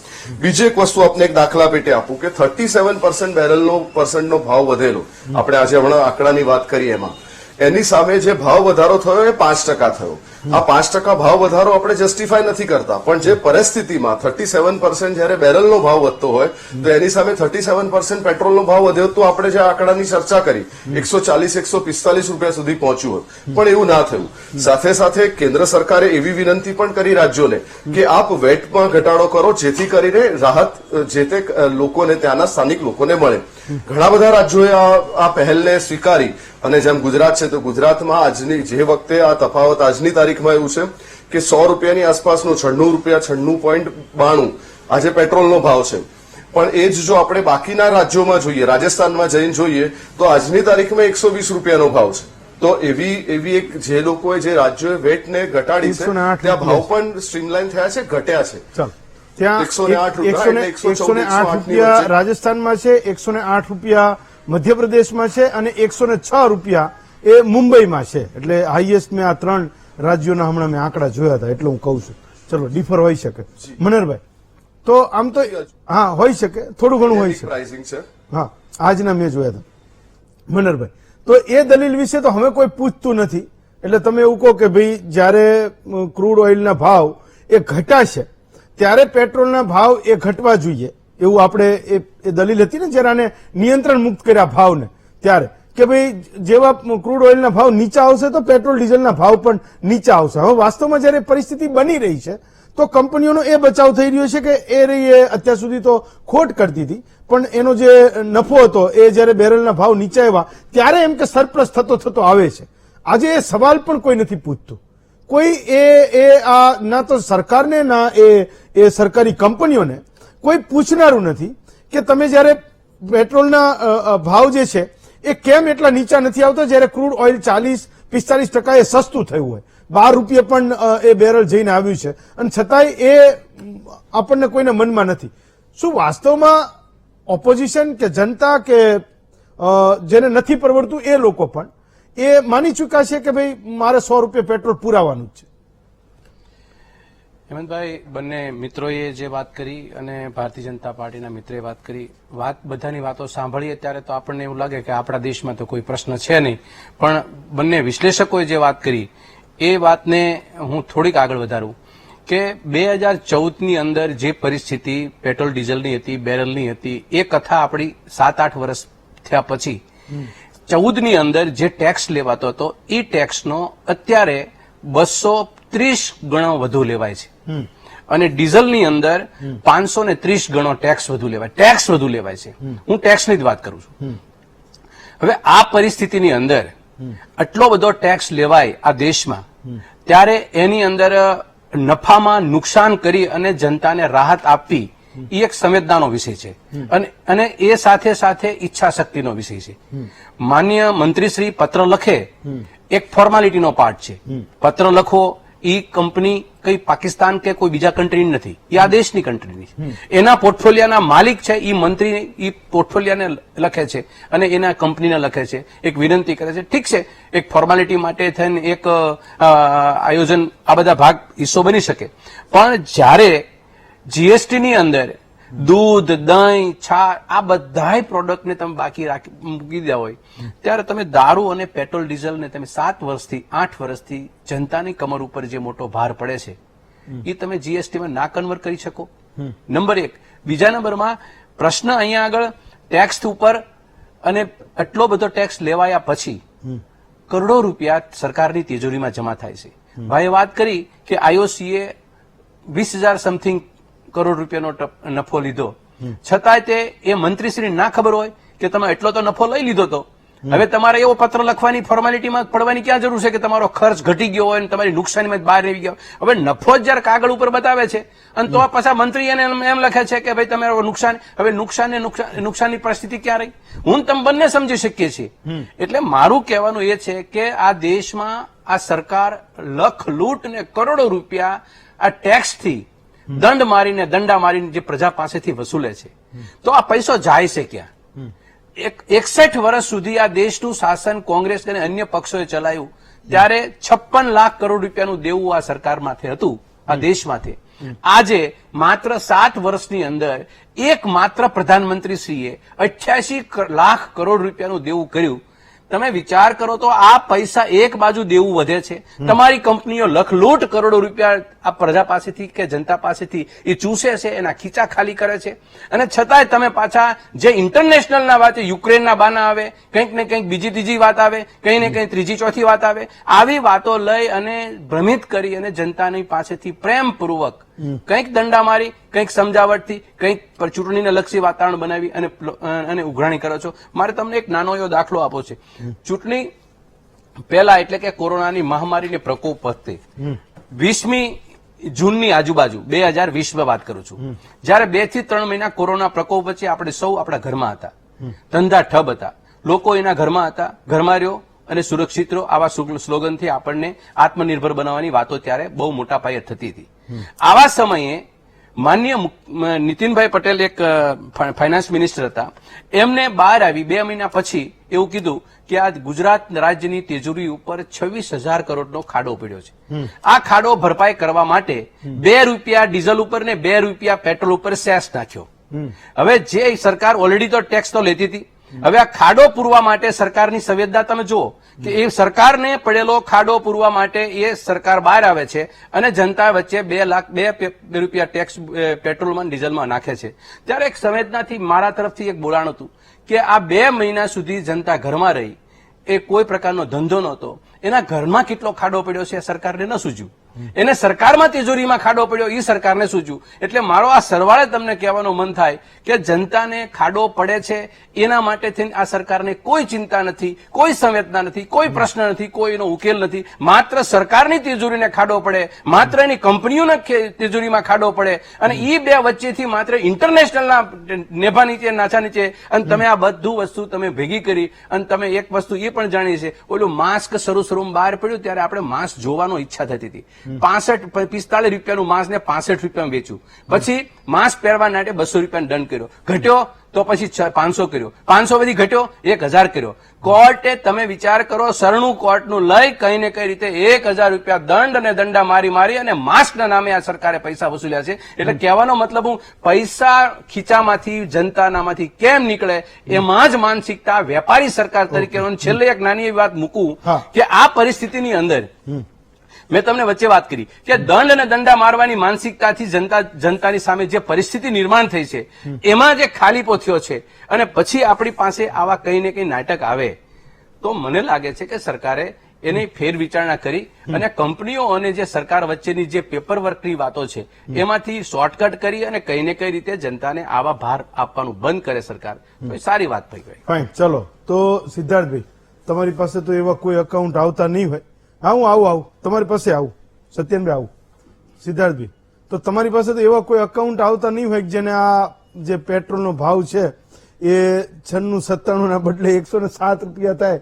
બીજી એક વસ્તુ આપને એક દાખલા પેટે આપું કે 37% બેરલનો ભાવ વધેલો, આપણે આજે હમણાં આંકડાની વાત કરી એમાં, એની સામે જે ભાવ વધારો થયો એ 5% થયો. આ 5% ભાવ વધારો આપણે જસ્ટિફાય નથી કરતા, પણ જે પરિસ્થિતિમાં 37% જયારે બેરલનો ભાવ વધતો હોય તો એની સામે 37% પેટ્રોલનો ભાવ વધ્યો તો આપણે જે આંકડાની ચર્ચા કરી 140-145 રૂપિયા સુધી પહોંચ્યું હોત, પણ એવું ના થયું. સાથે સાથે કેન્દ્ર સરકારે એવી વિનંતી પણ કરી રાજ્યોને કે આપ વેટમાં ઘટાડો કરો જેથી કરીને રાહત જે તે લોકોને, ત્યાંના સ્થાનિક લોકોને મળે. ઘણા બધા રાજ્યોએ આ પહેલને સ્વીકારી અને જેમ ગુજરાત છે તો ગુજરાતમાં આજની જે વખતે આ તફાવત આજની તારીખમાં એવું છે કે 100 રૂપિયાની આસપાસનો 96 રૂપિયા 96.92 આજે પેટ્રોલનો ભાવ છે. પણ એ જ જો આપણે બાકીના રાજ્યોમાં જોઈએ, રાજસ્થાનમાં જઈને જોઈએ તો આજની તારીખમાં 120 રૂપિયાનો ભાવ છે. તો એવી એક જે લોકોએ જે રાજ્યોએ વેટને ઘટાડી છે ત્યાં ભાવ પણ સ્ટ્રીમલાઇન થયા છે, ઘટ્યા છે. ત્યાં 108 રૂપિયા રાજસ્થાનમાં છે, 108 રૂપિયા મધ્યપ્રદેશમાં છે અને 106 રૂપિયા એ મુંબઈમાં છે. એટલે હાઈએસ્ટ મેં આ ત્રણ રાજ્યોના હમણાં મેં આંકડા જોયા હતા એટલે હું કહું છું. ચલો, ડિફર હોઈ શકે. મનહરભાઈ, તો આમ તો હા હોઈ શકે, થોડું ઘણું હોઈ શકે. પ્રાઇસિંગ છે, હા, આજના મેં જોયા હતા. મનહરભાઈ, તો એ દલીલ વિશે તો હવે કોઈ પૂછતું નથી. એટલે તમે એવું કહો કે ભાઈ જયારે ક્રૂડ ઓઇલના ભાવ એ ઘટાશે ત્યારે પેટ્રોલના ભાવ એ ઘટવા જોઈએ, એવું આપણે એ દલીલ હતી ને જયારે આને નિયંત્રણ મુક્ત કર્યા ભાવને ત્યારે, કે ભાઈ જેવા ક્રૂડ ઓઇલના ભાવ નીચા આવશે તો પેટ્રોલ ડીઝલના ભાવ પણ નીચા આવશે. હવે વાસ્તવમાં જયારે પરિસ્થિતિ બની રહી છે તો કંપનીઓનો એ બચાવ થઈ રહ્યો છે કે એ અત્યાર સુધી તો ખોટ કરતી હતી પણ એનો જે નફો હતો એ જયારે બેરલના ભાવ નીચા આવ્યા ત્યારે એમ કે સરપ્લસ થતો આવે છે. આજે એ સવાલ પણ કોઈ નથી પૂછતું. કોઈ આ ના તો સરકારને ના એ સરકારી કંપનીઓને કોઈ પૂછનારું નથી કે તમે જયારે પેટ્રોલના ભાવ જે છે એ કેમ એટલા નીચા નથી આવતા જયારે ક્રૂડ ઓઇલ 40-45% એ સસ્તું થયું હોય, 12 રૂપિયા પણ એ બેરલ જઈને આવ્યું છે અને છતાંય એ આપણને કોઈને મનમાં નથી. શું વાસ્તવમાં ઓપોઝિશન કે જનતા કે જેને નથી પરવડતું એ લોકો પણ એ માની ચૂક્યા છે કે ભાઈ મારે 100 રૂપિયા પેટ્રોલ પુરાવાનું જ છે? હેમંતભાઈ, બંને મિત્રોએ જે વાત કરી અને ભારતીય જનતા પાર્ટીના મિત્રોએ વાત કરી, બધાની વાતો સાંભળીએ ત્યારે તો આપણને એવું લાગે કે આપણા દેશમાં તો કોઈ પ્રશ્ન છે નહીં, પણ બંને વિશ્લેષકોએ જે વાત કરી એ વાતને હું થોડીક આગળ વધારું કે 2014ની અંદર જે પરિસ્થિતિ પેટ્રોલ ડીઝલની હતી, બેરલની હતી, એ કથા આપણી 7-8 વર્ષ થયા પછી 14ની અંદર જે ટેક્સ લેવાતો હતો એ ટેક્સનો અત્યારે 230 ગણો વધુ લેવાય છે અને ડીઝલની અંદર 530 ગણો ટેક્સ વધુ લેવાય છે. હું ટેક્સની જ વાત કરું છું. હવે આ પરિસ્થિતિની અંદર આટલો બધો ટેક્સ લેવાય આ દેશમાં, ત્યારે એની અંદર નફામાં નુકસાન કરી અને જનતાને રાહત આપવી એ એક સંવેદનાનો વિષય છે અને એ સાથે સાથે ઈચ્છા શક્તિનો વિષય છે. માન્ય મંત્રીશ્રી પત્ર લખે એક ફોર્માલિટીનો પાર્ટ છે. પત્ર લખો એ કંપની કઈ પાકિસ્તાન કે કોઈ બીજા કન્ટ્રીની નથી, એ આ દેશની કન્ટ્રીની છે. એના પોર્ટફોલિયાના માલિક છે એ મંત્રી એ પોર્ટફોલિયાને લખે છે અને એના કંપનીને લખે છે, એક વિનંતી કરે છે. ઠીક છે, એક ફોર્માલિટી માટે થઈને એક આયોજન આ બધા ભાગ હિસ્સો બની શકે, પણ જ્યારે જીએસટી ની અંદર દૂધ, દહીં, છાશ આ બધાય પ્રોડક્ટને તમે બાકી મૂકી દીધા હોય, ત્યારે તમે દારૂ અને પેટ્રોલ ડીઝલને તમે 7 વર્ષથી 8 વર્ષથી જનતાની કમર ઉપર જે મોટો ભાર પડે છે એ તમે જીએસટીમાં ના કન્વર્ટ કરી શકો. નંબર 1. બીજા નંબરમાં પ્રશ્ન અહીંયા આગળ ટેક્સ ઉપર, અને આટલો બધો ટેક્સ લેવાયા પછી કરોડો રૂપિયા સરકારની તિજોરીમાં જમા થાય છે. ભાઈએ વાત કરી કે આઈઓસીએ 20,000 સમથિંગ કરોડ રૂપિયાનો નફો લીધો, છતાંય તે એ મંત્રીશ્રી ના ખબર હોય કે તમે એટલો તો નફો લઈ લીધો તો હવે તમારે એવો પત્ર લખવાની ફોર્માલિટીમાં પડવાની ક્યાં જરૂર છે કે તમારો ખર્ચ ઘટી ગયો હોય અને તમારી નુકસાનીમાં બહાર આવી ગયો. હવે નફો જ જયારે કાગળ ઉપર બતાવે છે અને તો પાછા મંત્રી એને એમ લખે છે કે ભાઈ તમારો નુકસાન, હવે નુકસાનની પરિસ્થિતિ ક્યાં રહી? હું તમે બંને સમજી શકીએ છીએ. એટલે મારું કહેવાનું એ છે કે આ દેશમાં આ સરકાર લખ લૂંટ ને કરોડો રૂપિયા આ ટેક્સથી દંડા મારીને જે પ્રજા પાસેથી વસૂલે છે, તો આ પૈસો જાય છે ક્યાં? 61 વર્ષ સુધી આ દેશનું શાસન કોંગ્રેસ અને અન્ય પક્ષોએ ચલાવ્યું, ત્યારે 56 લાખ કરોડ રૂપિયાનું દેવું આ સરકાર માથે હતું, આ દેશમાંથી. આજે માત્ર 7 વર્ષની અંદર એકમાત્ર પ્રધાનમંત્રીશ્રીએ 88 લાખ કરોડ રૂપિયાનું દેવું કર્યું. તમે વિચાર કરો તો આ પૈસા એક બાજુ દેવું વધે છે, તમારી કંપનીઓ લખલૂટ કરોડો રૂપિયા આ પ્રજા પાસેથી કે જનતા પાસેથી એ ચૂસે છે, એના ખીચા ખાલી કરે છે, અને છતાંય તમે પાછા જે ઇન્ટરનેશનલના વાત, યુક્રેનના બાના આવે, કંઈક ને કંઈક બીજી ત્રીજી વાત આવે, કંઈ ને કંઈ ત્રીજી ચોથી વાત આવે, આવી વાતો લઈ અને ભ્રમિત કરી અને જનતાની પાસેથી પ્રેમપૂર્વક કંઈક દંડા મારી, કંઈક સમજાવટથી, કંઈક ચૂંટણીને લક્ષી વાતાવરણ બનાવી અને ઉઘરાણી કરો છો. મારે તમને એક નાનો એવો દાખલો આપો છે. ચૂંટણી પહેલા, એટલે કે કોરોનાની મહામારીને પ્રકોપ વખતે 20મી જૂનની આજુબાજુ 2020 વાત કરું છું, જયારે 2 થી 3 મહિના કોરોના પ્રકોપ વચ્ચે આપણે સૌ આપણા ઘરમાં હતા, ધંધા ઠપ હતા, લોકો એના ઘરમાં હતા, ઘરમાં રહ્યો અને સુરક્ષિત રહો, આવા સ્લોગનથી આપણને આત્મનિર્ભર બનાવવાની વાતો ત્યારે બહુ મોટા પાયે થતી હતી. આવા સમયે માન્ય નીતિનભાઈ પટેલ એક ફાઇનાન્સ મિનિસ્ટર હતા, એમને બહાર આવી 2 મહિના પછી એવું કીધું કે આ ગુજરાત રાજ્યની તિજોરી ઉપર 26,000 કરોડનો ખાડો પડ્યો છે. આ ખાડો ભરપાઈ કરવા માટે 2 રૂપિયા ડીઝલ ઉપર ને 2 રૂપિયા પેટ્રોલ ઉપર સેસ નાખ્યો. હવે જે સરકાર ઓલરેડી તો ટેક્સ તો લેતી હતી, હવે આ ખાડો પૂરવા માટે સરકારની સંવેદના તમે જુઓ કે એ સરકારને પડેલો ખાડો પૂરવા માટે એ સરકાર બહાર આવે છે અને જનતા વચ્ચે 2 રૂપિયા ટેક્સ પેટ્રોલમાં ડીઝલમાં નાખે છે. ત્યારે એક સંવેદનાથી મારા તરફથી એક બોલાણ હતું કે આ 2 મહિના સુધી જનતા ઘરમાં રહી, એ કોઈ પ્રકારનો ધંધો નહોતો, એના ઘરમાં કેટલો ખાડો પડ્યો છે એ સરકારને ન સૂજ્યું, એને સરકારમાં તિજોરીમાં ખાડો પડ્યો એ સરકારને સૂજ્યું. એટલે મારો આ સરવાળે તમને કહેવાનું મન થાય કે જનતાને ખાડો પડે છે એના માટે થઈને આ સરકારને કોઈ ચિંતા નથી, કોઈ સંવેદના નથી, કોઈ પ્રશ્ન નથી, કોઈ એનો ઉકેલ નથી. માત્ર સરકારની તિજોરીને ખાડો પડે, માત્ર એની કંપનીઓના તિજોરીમાં ખાડો પડે, અને એ બે વચ્ચેથી માત્ર ઇન્ટરનેશનલના નેભા નીચે નાચા નીચે, અને તમે આ બધું વસ્તુ તમે ભેગી કરી. અને તમે એક વસ્તુ એ પણ જાણી છે, ઓલું માસ્ક શરૂમાં બહાર પડ્યું ત્યારે આપણે માસ્ક જોવાનો ઈચ્છા થતી હતી. 45 રૂપિયાનું માસ્ક ને 65 રૂપિયામાં વેચ્યું, પછી માસ્ક પહેરવા માટે 200 રૂપિયાનો દંડ કર્યો, ઘટ્યો તો પછી 500 કર્યો, 500 પછી ઘટ્યો 1000 કર્યો. કોર્ટે, તમે વિચાર કરો, સરણું કોર્ટનું લઈ કઈ ને કઈ રીતે 1000 રૂપિયા દંડ અને દંડા મારી અને માસ્કના નામે આ સરકારે પૈસા વસૂલ્યા છે. એટલે કહેવાનો મતલબ હું પૈસા ખીચામાંથી જનતાનામાંથી કેમ નીકળે એમાં જ માનસિકતા વેપારી સરકાર તરીકે. છેલ્લે એક નાની એવી વાત મૂકું કે આ પરિસ્થિતિની અંદર મેં તમને વચ્ચે વાત કરી કે દંડ અને દંડા મારવાની માનસિકતાથી જનતાની સામે જે પરિસ્થિતિ નિર્માણ થઈ છે એમાં જે ખાલીપો થયો છે, અને પછી આપણી પાસે આવા કંઈ ને કંઈ નાટક આવે તો મને લાગે છે કે સરકારે એની ફેર વિચારણા કરી અને કંપનીઓ અને જે સરકાર વચ્ચેની જે પેપર વર્કની વાતો છે એમાંથી શોર્ટકટ કરી અને કઈ ને કઈ રીતે જનતાને આવા ભાર આપવાનું બંધ કરે સરકાર, તો એ સારી વાત થઈ ગઈ. ફાઇન, ચલો તો સિદ્ધાર્થભાઈ, તમારી પાસે તો એવા કોઈ એકાઉન્ટ આવતા નહીં હોય. હા, હું આવું તમારી પાસે આવું. સત્યનભાઈ આવું. સિદ્ધાર્થભાઈ, તો તમારી પાસે તો એવા કોઈ એકાઉન્ટ આવતા નહીં હોય કે જેને આ જે પેટ્રોલનો ભાવ છે એ 96-97 ના બદલે 107 રૂપિયા થાય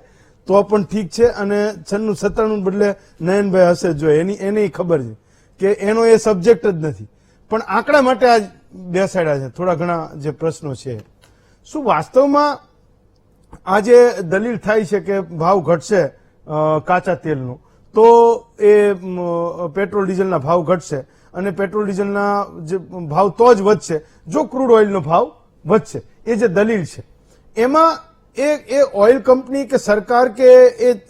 તો પણ ઠીક છે, અને 96-97 બદલે નયનભાઈ હશે જો એને ખબર છે કે એનો એ સબ્જેક્ટ જ નથી, પણ આંકડા માટે આજ બેસાડ્યા છે. થોડા ઘણા જે પ્રશ્નો છે, શું વાસ્તવમાં આ જે દલીલ થાય છે કે ભાવ ઘટશે કાચા તેલનો તો એ પેટ્રોલ ડીઝલના ભાવ ઘટશે, અને પેટ્રોલ ડીઝલના જે ભાવ તો જ વધશે જો ક્રૂડ ઓઇલનો ભાવ વધશે, એ જે દલીલ છે એમાં એ ઓઇલ કંપની કે સરકાર કે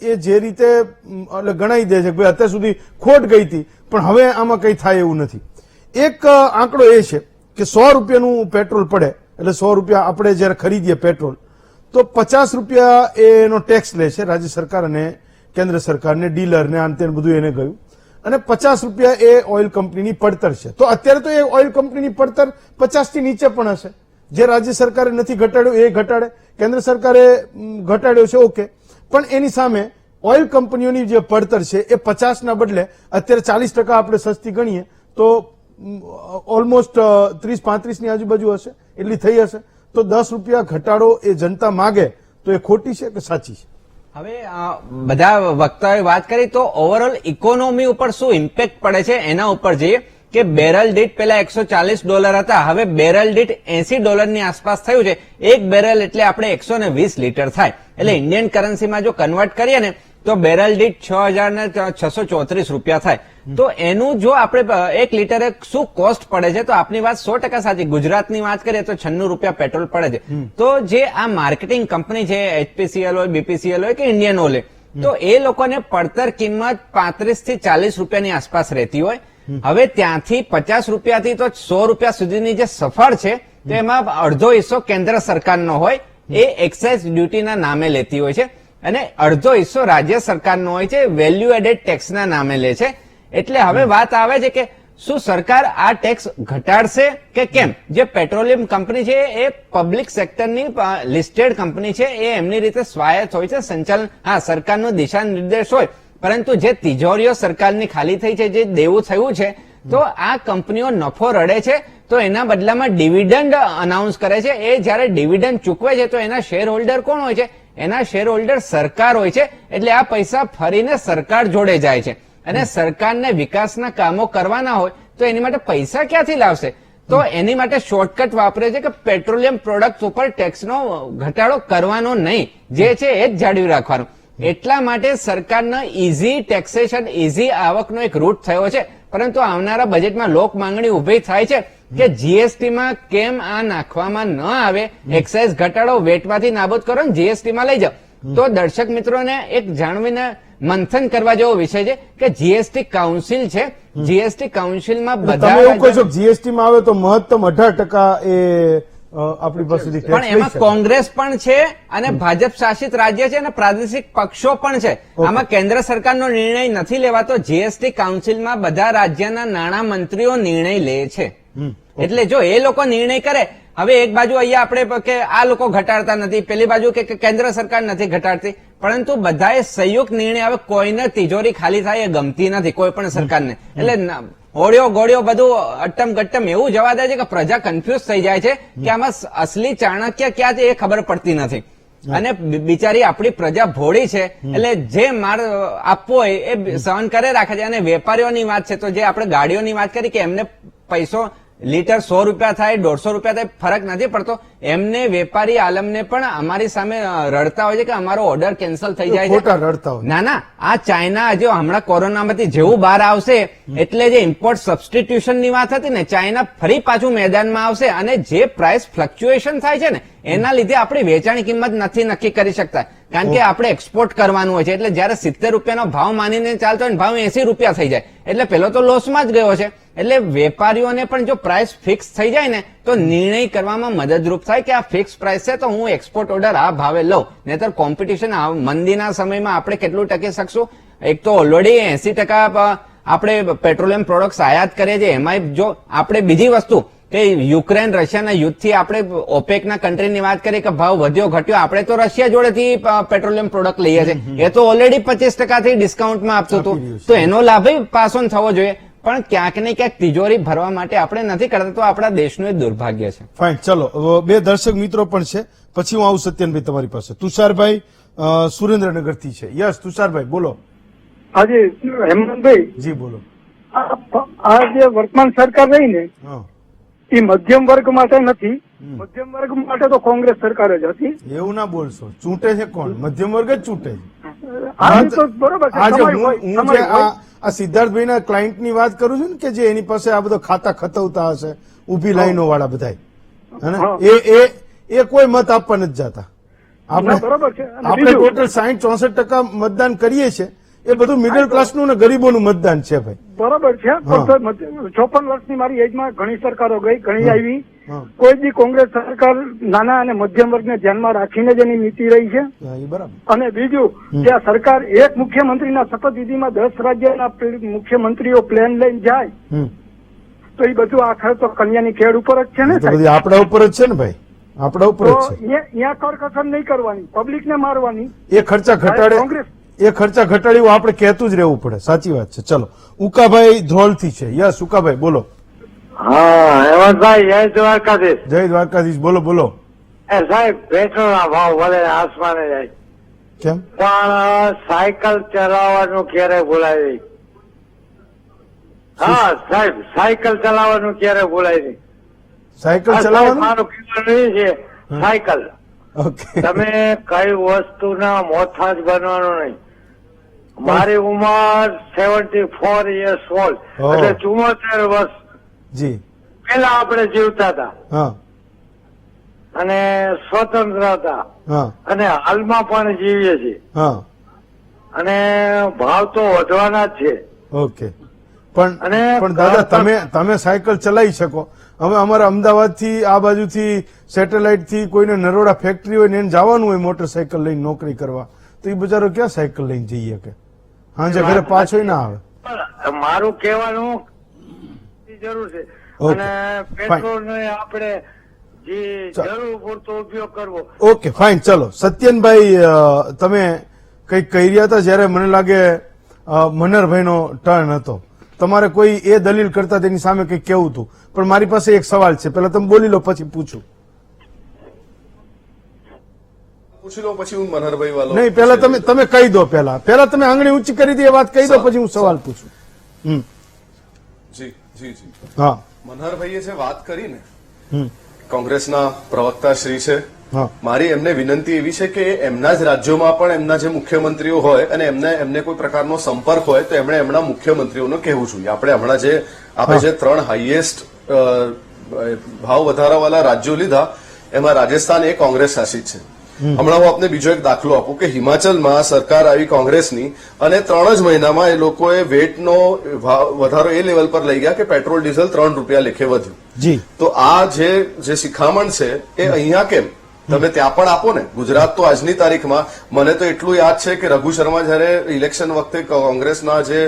એ જે રીતે ગણાઈ દે છે કે ભાઈ અત્યાર સુધી ખોટ ગઈ હતી પણ હવે આમાં કઈ થાય એવું નથી. એક આંકડો એ છે કે 100 રૂપિયાનું પેટ્રોલ પડે એટલે 100 રૂપિયા આપણે જયારે ખરીદીએ પેટ્રોલ તો 50 રૂપિયા એનો ટેક્સ લે છે રાજ્ય સરકાર અને કેન્દ્ર સરકારને, ડીલરને, આને તેને બધું એને ગયું, અને 50 રૂપિયા એ ઓઇલ કંપનીની પડતર છે. તો અત્યારે તો એ ઓઇલ કંપનીની પડતર 50 થી નીચે પણ હશે. જે રાજ્ય સરકારે નથી ઘટાડ્યો એ ઘટાડે, કેન્દ્ર સરકારે ઘટાડ્યો છે ઓકે, પણ એની સામે ઓઇલ કંપનીઓની જે પડતર છે એ 50 ના બદલે અત્યારે 40% આપણે સસ્તી ગણીએ તો ઓલમોસ્ટ 30-35 ની આજુબાજુ હશે, એટલી થઈ હશે. તો 10 રૂપિયા ઘટાડો એ જનતા માગે તો એ ખોટી છે કે સાચી છે? હવે બધા વક્તાઓએ વાત કરી તો ઓવરઓલ ઇકોનોમી ઉપર શું ઇમ્પેક્ટ પડે છે એના ઉપર જઈએ કે બેરલ દીઠ પેલા $140 હતા, હવે બેરલ દીઠ $80 ની આસપાસ થયું છે. એક બેરલ એટલે આપણે 120 લીટર થાય, એટલે ઇન્ડિયન કરન્સીમાં જો કન્વર્ટ કરીએ ને તો બેરલ દીઠ 6,634 રૂપિયા થાય. તો એનું જો આપણે 1 લીટરે શું કોસ્ટ પડે છે, તો આપની વાત 100% સાચી. ગુજરાતની વાત કરીએ તો 96 રૂપિયા પેટ્રોલ પડે છે. તો જે આ માર્કેટિંગ કંપની છે, HPCL હોય, BPCL હોય કે ઇન્ડિયન ઓઇલ, તો એ લોકોને પડતર કિંમત 35 થી 40 રૂપિયાની આસપાસ રહેતી હોય. હવે ત્યાંથી 50 રૂપિયાથી તો 100 રૂપિયા સુધીની જે સફર છે તો એમાં અડધો હિસ્સો કેન્દ્ર સરકારનો હોય, એ એક્સાઇઝ ડ્યુટીના નામે લેતી હોય છે, અને અડધો હિસ્સો રાજ્ય સરકારનો હોય છે, વેલ્યુ એડેડ ટેક્સના નામે લે છે. એટલે હવે વાત આવે છે કે શું સરકાર આ ટેક્સ ઘટાડશે કે કેમ? જે પેટ્રોલિયમ કંપની છે એ પબ્લિક સેક્ટરની લિસ્ટેડ કંપની છે, એ એમની રીતે સ્વાયત્ત હોય છે, સંચાલન હા સરકારનો દિશા નિર્દેશ હોય, પરંતુ જે તિજોરીઓ સરકારની ખાલી થઈ છે, જે દેવું થયું છે, તો આ કંપનીઓ નફો રડે છે તો એના બદલામાં ડિવિડન્ડ અનાઉન્સ કરે છે. એ જયારે ડિવિડન્ડ ચૂકવે છે તો એના શેર હોલ્ડર કોણ હોય છે? એના શેર હોલ્ડર સરકાર હોય છે. એટલે આ પૈસા ફરીને સરકાર જોડે જાય છે, અને સરકારને વિકાસના કામો કરવાના હોય તો એની માટે પૈસા ક્યાંથી લાવશે? તો એની માટે શોર્ટકટ વાપરે છે કે પેટ્રોલિયમ પ્રોડક્ટ ઉપર ટેક્સનો ઘટાડો કરવાનો નહીં, જે છે એ જ જાળવી રાખવાનું. એટલા માટે સરકારનો ઇઝી ટેક્સેશન, ઇઝી આવકનો એક રૂટ થયો છે. પરંતુ આવનારા બજેટમાં લોક માંગણી ઉભી થાય છે કે જીએસટીમાં કેમ આ નાખવામાં ન આવે, એક્સાઇઝ ઘટાડો, વેટમાંથી નાબૂદ કરો ને જીએસટીમાં લઈ જાઓ. તો દર્શક મિત્રોને એક જાણવીને મંથન કરવા જેવો વિષય છે કે જીએસટી કાઉન્સિલ છે, જીએસટી કાઉન્સિલમાં બધા તમે એવું કહો છો જીએસટીમાં આવે તો મહત્તમ 18% એ આપણી પાસેથી પણ એમાં કોંગ્રેસ પણ છે અને ભાજપ શાસિત રાજ્ય છે અને પ્રાદેશિક પક્ષો પણ છે. આમાં કેન્દ્ર સરકારનો નિર્ણય નથી લેવાતો, જીએસટી કાઉન્સિલમાં બધા રાજ્યના નાણાં મંત્રીઓ નિર્ણય લે છે. એટલે જો એ લોકો નિર્ણય કરે, હવે એક બાજુ અહીંયા આપણે કે આ લોકો ઘટાડતા નથી, પેલી બાજુ કે કેન્દ્ર સરકાર નથી ઘટાડતી, પરંતુ બધાએ સંયુક્ત નિર્ણય, હવે કોઈને તિજોરી ખાલી થાય એ ગમતી નથી કોઈ પણ સરકારને. એટલે હોળિયો ગોળિયો બધું અટ્ટમ ગટ્ટમ એવું જવા દે છે કે પ્રજા કન્ફ્યુઝ થઈ જાય છે કે આમાં અસલી ચાણક્ય ક્યાં છે એ ખબર પડતી નથી. અને બિચારી આપણી પ્રજા ભોળી છે, એટલે જે માર આપવો હોય એ સહન કરે રાખે છે. અને વેપારીઓની વાત છે તો જે આપણે ગાડીઓની વાત કરી કે એમને પૈસો લીટર 100 રૂપિયા થાય, 150 રૂપિયા થાય, ફરક નથી પડતો. એમને વેપારી આલમને પણ અમારી સામે રડતા હોય છે કે અમારો ઓર્ડર કેન્સલ થઈ જાય છે. ના ના, આ ચાઇના જો હમણાં કોરોનામાંથી જેવું બહાર આવશે એટલે જે ઇમ્પોર્ટ સબસ્ટિટ્યુશન ની વાત હતી ને, ચાઇના ફરી પાછું મેદાનમાં આવશે. અને જે પ્રાઇસ ફ્લક્ચ્યુએશન થાય છે ને એના લીધે આપણી વેચાણી કિંમત નથી નક્કી કરી શકતા, કારણ કે આપણે એક્સપોર્ટ કરવાનું હોય છે. એટલે જયારે 70 રૂપિયાનો ભાવ માનીને ચાલતો હોય ભાવ 80 રૂપિયા થઈ જાય એટલે પેલો તો લોસમાં જ ગયો છે. એટલે વેપારીઓને પણ જો પ્રાઇસ ફિક્સ થઈ જાય ને તો નિર્ણય કરવામાં મદદરૂપ થાય કે આ ફિક્સ પ્રાઇસ છે તો હું એક્સપોર્ટ ઓર્ડર આ ભાવે લઉં, નહીતર કોમ્પિટિશન મંદીના સમયમાં આપણે કેટલું ટકી શકશું? એક તો ઓલરેડી 80% આપણે પેટ્રોલિયમ પ્રોડક્ટ્સ આયાત કરીએ છીએ, એમાં જો આપણે બીજી વસ્તુ કે યુક્રેન રશિયાના યુદ્ધથી આપણે ઓપેકના કન્ટ્રીની વાત કરીએ કે ભાવ વધ્યો ઘટ્યો, આપણે તો રશિયા જોડેથી પેટ્રોલિયમ પ્રોડક્ટ લઈએ છીએ, એ તો ઓલરેડી 50% ડિસ્કાઉન્ટમાં આપતું હતું, તો એનો લાભ પાસ ઓન થવો જોઈએ. પણ ક્યાંક ને ક્યાંક તિજોરી ભરવા માટે આપણે નથી કરતા, તો આપણા દેશનું એ દુર્ભાગ્ય છે. ફાઇન, ચલો બે દર્શક મિત્રો પણ છે, પછી હું આવું સત્યનભાઈ તમારી પાસે. તુષારભાઈ સુરેન્દ્રનગરથી છે. યસ તુષારભાઈ બોલો. હાજી હેમંતભાઈ, જી બોલો. આ જે વર્તમાન સરકાર રહી ને હા, એ મધ્યમ વર્ગ માટે નથી, મધ્યમ વર્ગ માટે તો કોંગ્રેસ સરકાર જ હતી. એવું ના બોલશો. ચૂંટે છે કોણ? મધ્યમ વર્ગ જ ચૂંટે છે. આ તો બરોબર છે. આજે તમારી હોય, હું જે તમારી હોય. આ સિદ્ધાર્થભાઈના ક્લાયન્ટની વાત કરું છું ને કે જે એની પાસે આ બધો ખાતા ખતવતા હશે, ઉભી લાઈનો વાળા બધા, હા. એ કોઈ મત આપવા નથી જતા. ના, બરોબર છે. અને આપણે બીજું, ટોટલ 60-64% મતદાન કરીએ છીએ, એ બધું મિડલ ક્લાસનું ને ગરીબોનું મતદાન છે ભાઈ. બરોબર છે. હા. પણ 54 વર્ષની મારી એજમાં ઘણી સરકારો ગઈ, ઘણી આવી, હા. કોઈ બી કોંગ્રેસ સરકાર નાના અને મધ્યમ વર્ગને ધ્યાનમાં રાખીને જ એની નીતિ રહી છે. હા, એ બરાબર. અને બીજું કે આ સરકાર એક મુખ્યમંત્રીના શપથવિધિમાં 10 રાજ્યના મુખ્યમંત્રીઓ પ્લેન લઈને જાય, હમ. તો એ બધું આખર તો કન્યાની ખેડ ઉપર જ છે ને તો સાહેબ. બધી આપણા ઉપર જ છે ને ભાઈ, આપણા ઉપર જ તો છે. અહીંયા કરકસર નહીં કરવાની, પબ્લિકને મારવાની. એ ખર્ચા ઘટાડે, કોંગ્રેસ એ ખર્ચા ઘટાડે એવું આપણે કહેતું જ રહેવું પડે. સાચી વાત છે. ચલો ઉકાભાઈ ધ્રોલથી છે. યસ ઉકાભાઈ બોલો. હા હેમંતભાઈ, જય દ્વારકાધીશ. જય દ્વારકાધીશ બોલો બોલો. સાહેબ, પેટ્રોલના ભાવ વધે આસમાને જાય, કેમ? પણ સાયકલ ચલાવવાનું ક્યારે ભૂલાય નહીં. હા સાહેબ, સાયકલ ચલાવવાનું ક્યારે ભૂલાય નહીં. સાયકલ સાહેબ, ચલાવવાનું? મારું કહેવાનું એ છે, સાયકલ ઓકે. તમે કઈ વસ્તુના મોથા જ બનવાનું નહીં. મારી ઉંમર 74 years old, ઓહ. એટલે 74 વર્ષ જી. પેલા આપણે જીવતા હતા હા અને સ્વતંત્ર હતા, હા અને હાલમાં પણ જીવીએ છીએ, હા અને ભાવ તો વધવાના જ છે. ઓકે. પણ અને પણ દાદા તમે સાયકલ ચલાવી શકો. અમે અમારા અમદાવાદ થી આ બાજુથી સેટેલાઇટ થી કોઈને નરોડા ફેક્ટરી હોય ને એને જવાનું હોય મોટરસાયકલ લઈને નોકરી કરવા, તો એ બજારો ક્યાં સાયકલ લઈને જઈએ કે હાંજે ઘરે પાછો ના આવે. પણ મારું કહેવાનું જરૂર છે, Okay. અને પેટ્રોલ ને આપણે જે જરૂર પૂરતો ઉપયોગ કરવો. Okay fine. ચલો સત્યનભાઈ તમે કઈક કહી રહ્યા હતા જયારે મને લાગે મનરભાઈનો ટર્ન હતો, તમારે કોઈ એ દલીલ કરતા તેની સામે કઈક કેવું હતું, પણ મારી પાસે એક સવાલ છે, પેલા તમે બોલી લો પછી પૂછું. પૂછી લો પછી હું મનહરભાઈ વાલો. નહીં પેલા તમે કહી દો. પેલા તમે આંગળી ઊંચી કરી હતી એ વાત કહી દો, પછી હું સવાલ પૂછું. જી જી જી. હા મનહરભાઈએ જે વાત કરી ને, હમ. કોંગ્રેસના પ્રવક્તા શ્રી છે, હા મારી એમને વિનંતી એવી છે કે એમના જ રાજ્યોમાં પણ એમના જે મુખ્યમંત્રીઓ હોય અને એમને કોઈ પ્રકારનો સંપર્ક હોય તો એમણે એમના મુખ્યમંત્રીઓને કહેવું જોઈએ. આપણે હમણાં જે 3 હાઈએસ્ટ ભાવ વધારાવાળા રાજ્યો લીધા, એમાં રાજસ્થાન એ કોંગ્રેસ શાસિત છે. હમણાં હું આપને બીજો એક દાખલો આપું કે હિમાચલમાં સરકાર આવી કોંગ્રેસની, અને 3 જ મહિનામાં એ લોકોએ વેટનો વધારો એ લેવલ પર લઈ ગયા કે પેટ્રોલ ડીઝલ 3 રૂપિયા લેખે વધ્યું. જી. તો આ જે શિખામણ છે એ અહીંયા કેમ તમે ત્યાં પણ આપો ને. ગુજરાત તો આજની તારીખમાં મને તો એટલું યાદ છે કે રઘુ શર્મા જયારે ઇલેક્શન વખતે કોંગ્રેસના જે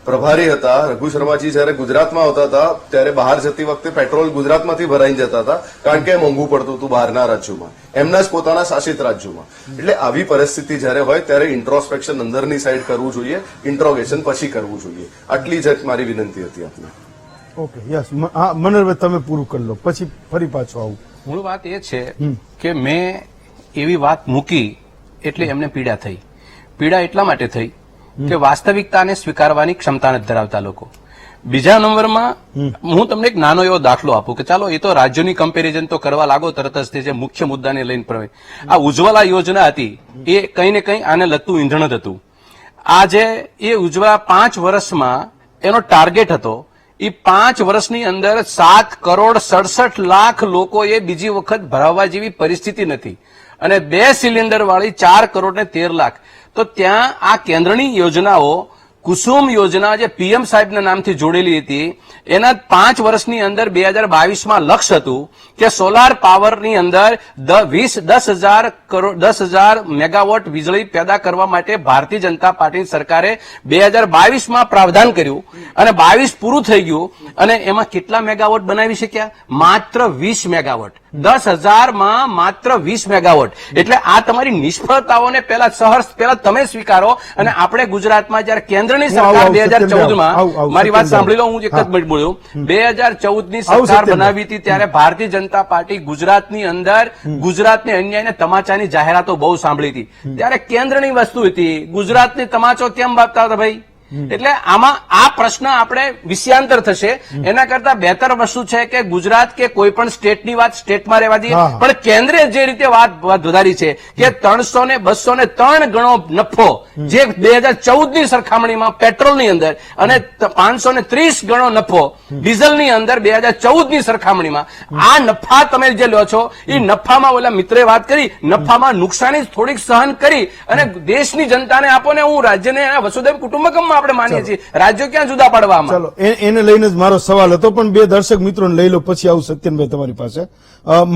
પ્રભારી હતા, રઘુ શર્માજી જયારે ગુજરાતમાં આવતા હતા ત્યારે બહાર જતી વખતે પેટ્રોલ ગુજરાતમાંથી ભરાઈને જતા હતા, કારણ કે મોંઘું પડતું હતું બહારના રાજ્યોમાં, એમના જ પોતાના શાસિત રાજ્યોમાં. એટલે આવી પરિસ્થિતિ જયારે હોય ત્યારે ઇન્ટ્રોસ્પેક્શન અંદરની સાઈડ કરવું જોઈએ, ઇન્ટ્રોગેશન પછી કરવું જોઈએ. આટલી જ મારી વિનંતી હતી આપને. Okay yes. મનરભાઈ તમે પૂરું કરી લો પછી ફરી પાછો આવું. મૂળ વાત એ છે કે મેં એવી વાત મૂકી એટલે એમને પીડા થઈ. પીડા એટલા માટે થઈ કે વાસ્તવિકતાને સ્વીકારવાની ક્ષમતા નથી ધરાવતા લોકો. બીજા નંબરમાં હું તમને એક નાનો એવો દાખલો આપું કે ચાલો એ તો રાજ્યોની કમ્પેરિઝન તો કરવા લાગો તરત જ તે જે મુખ્ય મુદ્દાને લઈને પ્રવેશ. આ ઉજ્જવલા યોજના હતી એ કંઈ ને કંઈ આને લગતું ઈંધણ જ હતું. આ જે એ ઉજ્જવલા 5 વર્ષમાં એનો ટાર્ગેટ હતો, એ 5 વર્ષની અંદર 7,67,00,000 લોકોએ બીજી વખત ભરાવવા જેવી પરિસ્થિતિ નથી, અને 2 સિલિન્ડર વાળી 4,13,00,000. તો ત્યાં આ કેન્દ્રની યોજનાઓ કુસુમ યોજના જે પીએમ સાહેબના નામથી જોડેલી હતી એના 5 વર્ષની અંદર 2022માં લક્ષ્ય હતું કે સોલાર પાવરની અંદર 10,000 મેગાવોટ વીજળી પેદા કરવા માટે ભારતીય જનતા પાર્ટીની સરકારે 2022માં પ્રાવધાન કર્યું અને 22 પૂરું થઈ ગયું અને એમાં કેટલા મેગાવોટ બનાવી શક્યા? માત્ર 20 મેગાવોટ. 10,000માં માત્ર 20 મેગાવોટ. એટલે આ તમારી નિષ્ફળતાઓને પહેલા તમે સ્વીકારો અને આપણે ગુજરાતમાં જયારે કેન્દ્રની સરકાર 2014માં મારી વાત સાંભળી લો, હું એક જ મિનિટ બોલ્યો, 2014ની સરકાર બનાવી હતી ત્યારે ભારતીય જનતા પાર્ટી ગુજરાતની અંદર ગુજરાતની અન્યાયને તમાચાની જાહેરાતો બહુ સાંભળી હતી. ત્યારે કેન્દ્રની વસ્તુ હતી, ગુજરાતની તમાચો કેમ બાપતા હતા ભાઈ? એટલે આમાં આ પ્રશ્ન આપણે વિષયાંતર થશે. એના કરતા બહેતર વસ્તુ છે કે ગુજરાત કે કોઈ પણ સ્ટેટની વાત સ્ટેટમાં રહેવા દઈએ, પણ કેન્દ્રે જે રીતે વાત વધારી છે કે 300 ને 203 ગણો નફો જે 2014ની સરખામણીમાં પેટ્રોલની અંદર અને 530 ગણો નફો ડીઝલની અંદર 2014ની સરખામણીમાં, આ નફા તમે જે લો છો એ નફામાં ઓલા મિત્રે વાત કરી, નફામાં નુકસાની થોડીક સહન કરી અને દેશની જનતાને આપો ને. હું રાજ્યને વસુધૈવ કુટુંબકમમાં આપણે માનીએ છીએ, રાજ્યો ક્યાં જુદા પાડવામાં? ચલો એને લઈને જ મારો સવાલ હતો, પણ 2 દર્શક મિત્રોને લઈ લો પછી આવું. સત્યનભાઈ તમારી પાસે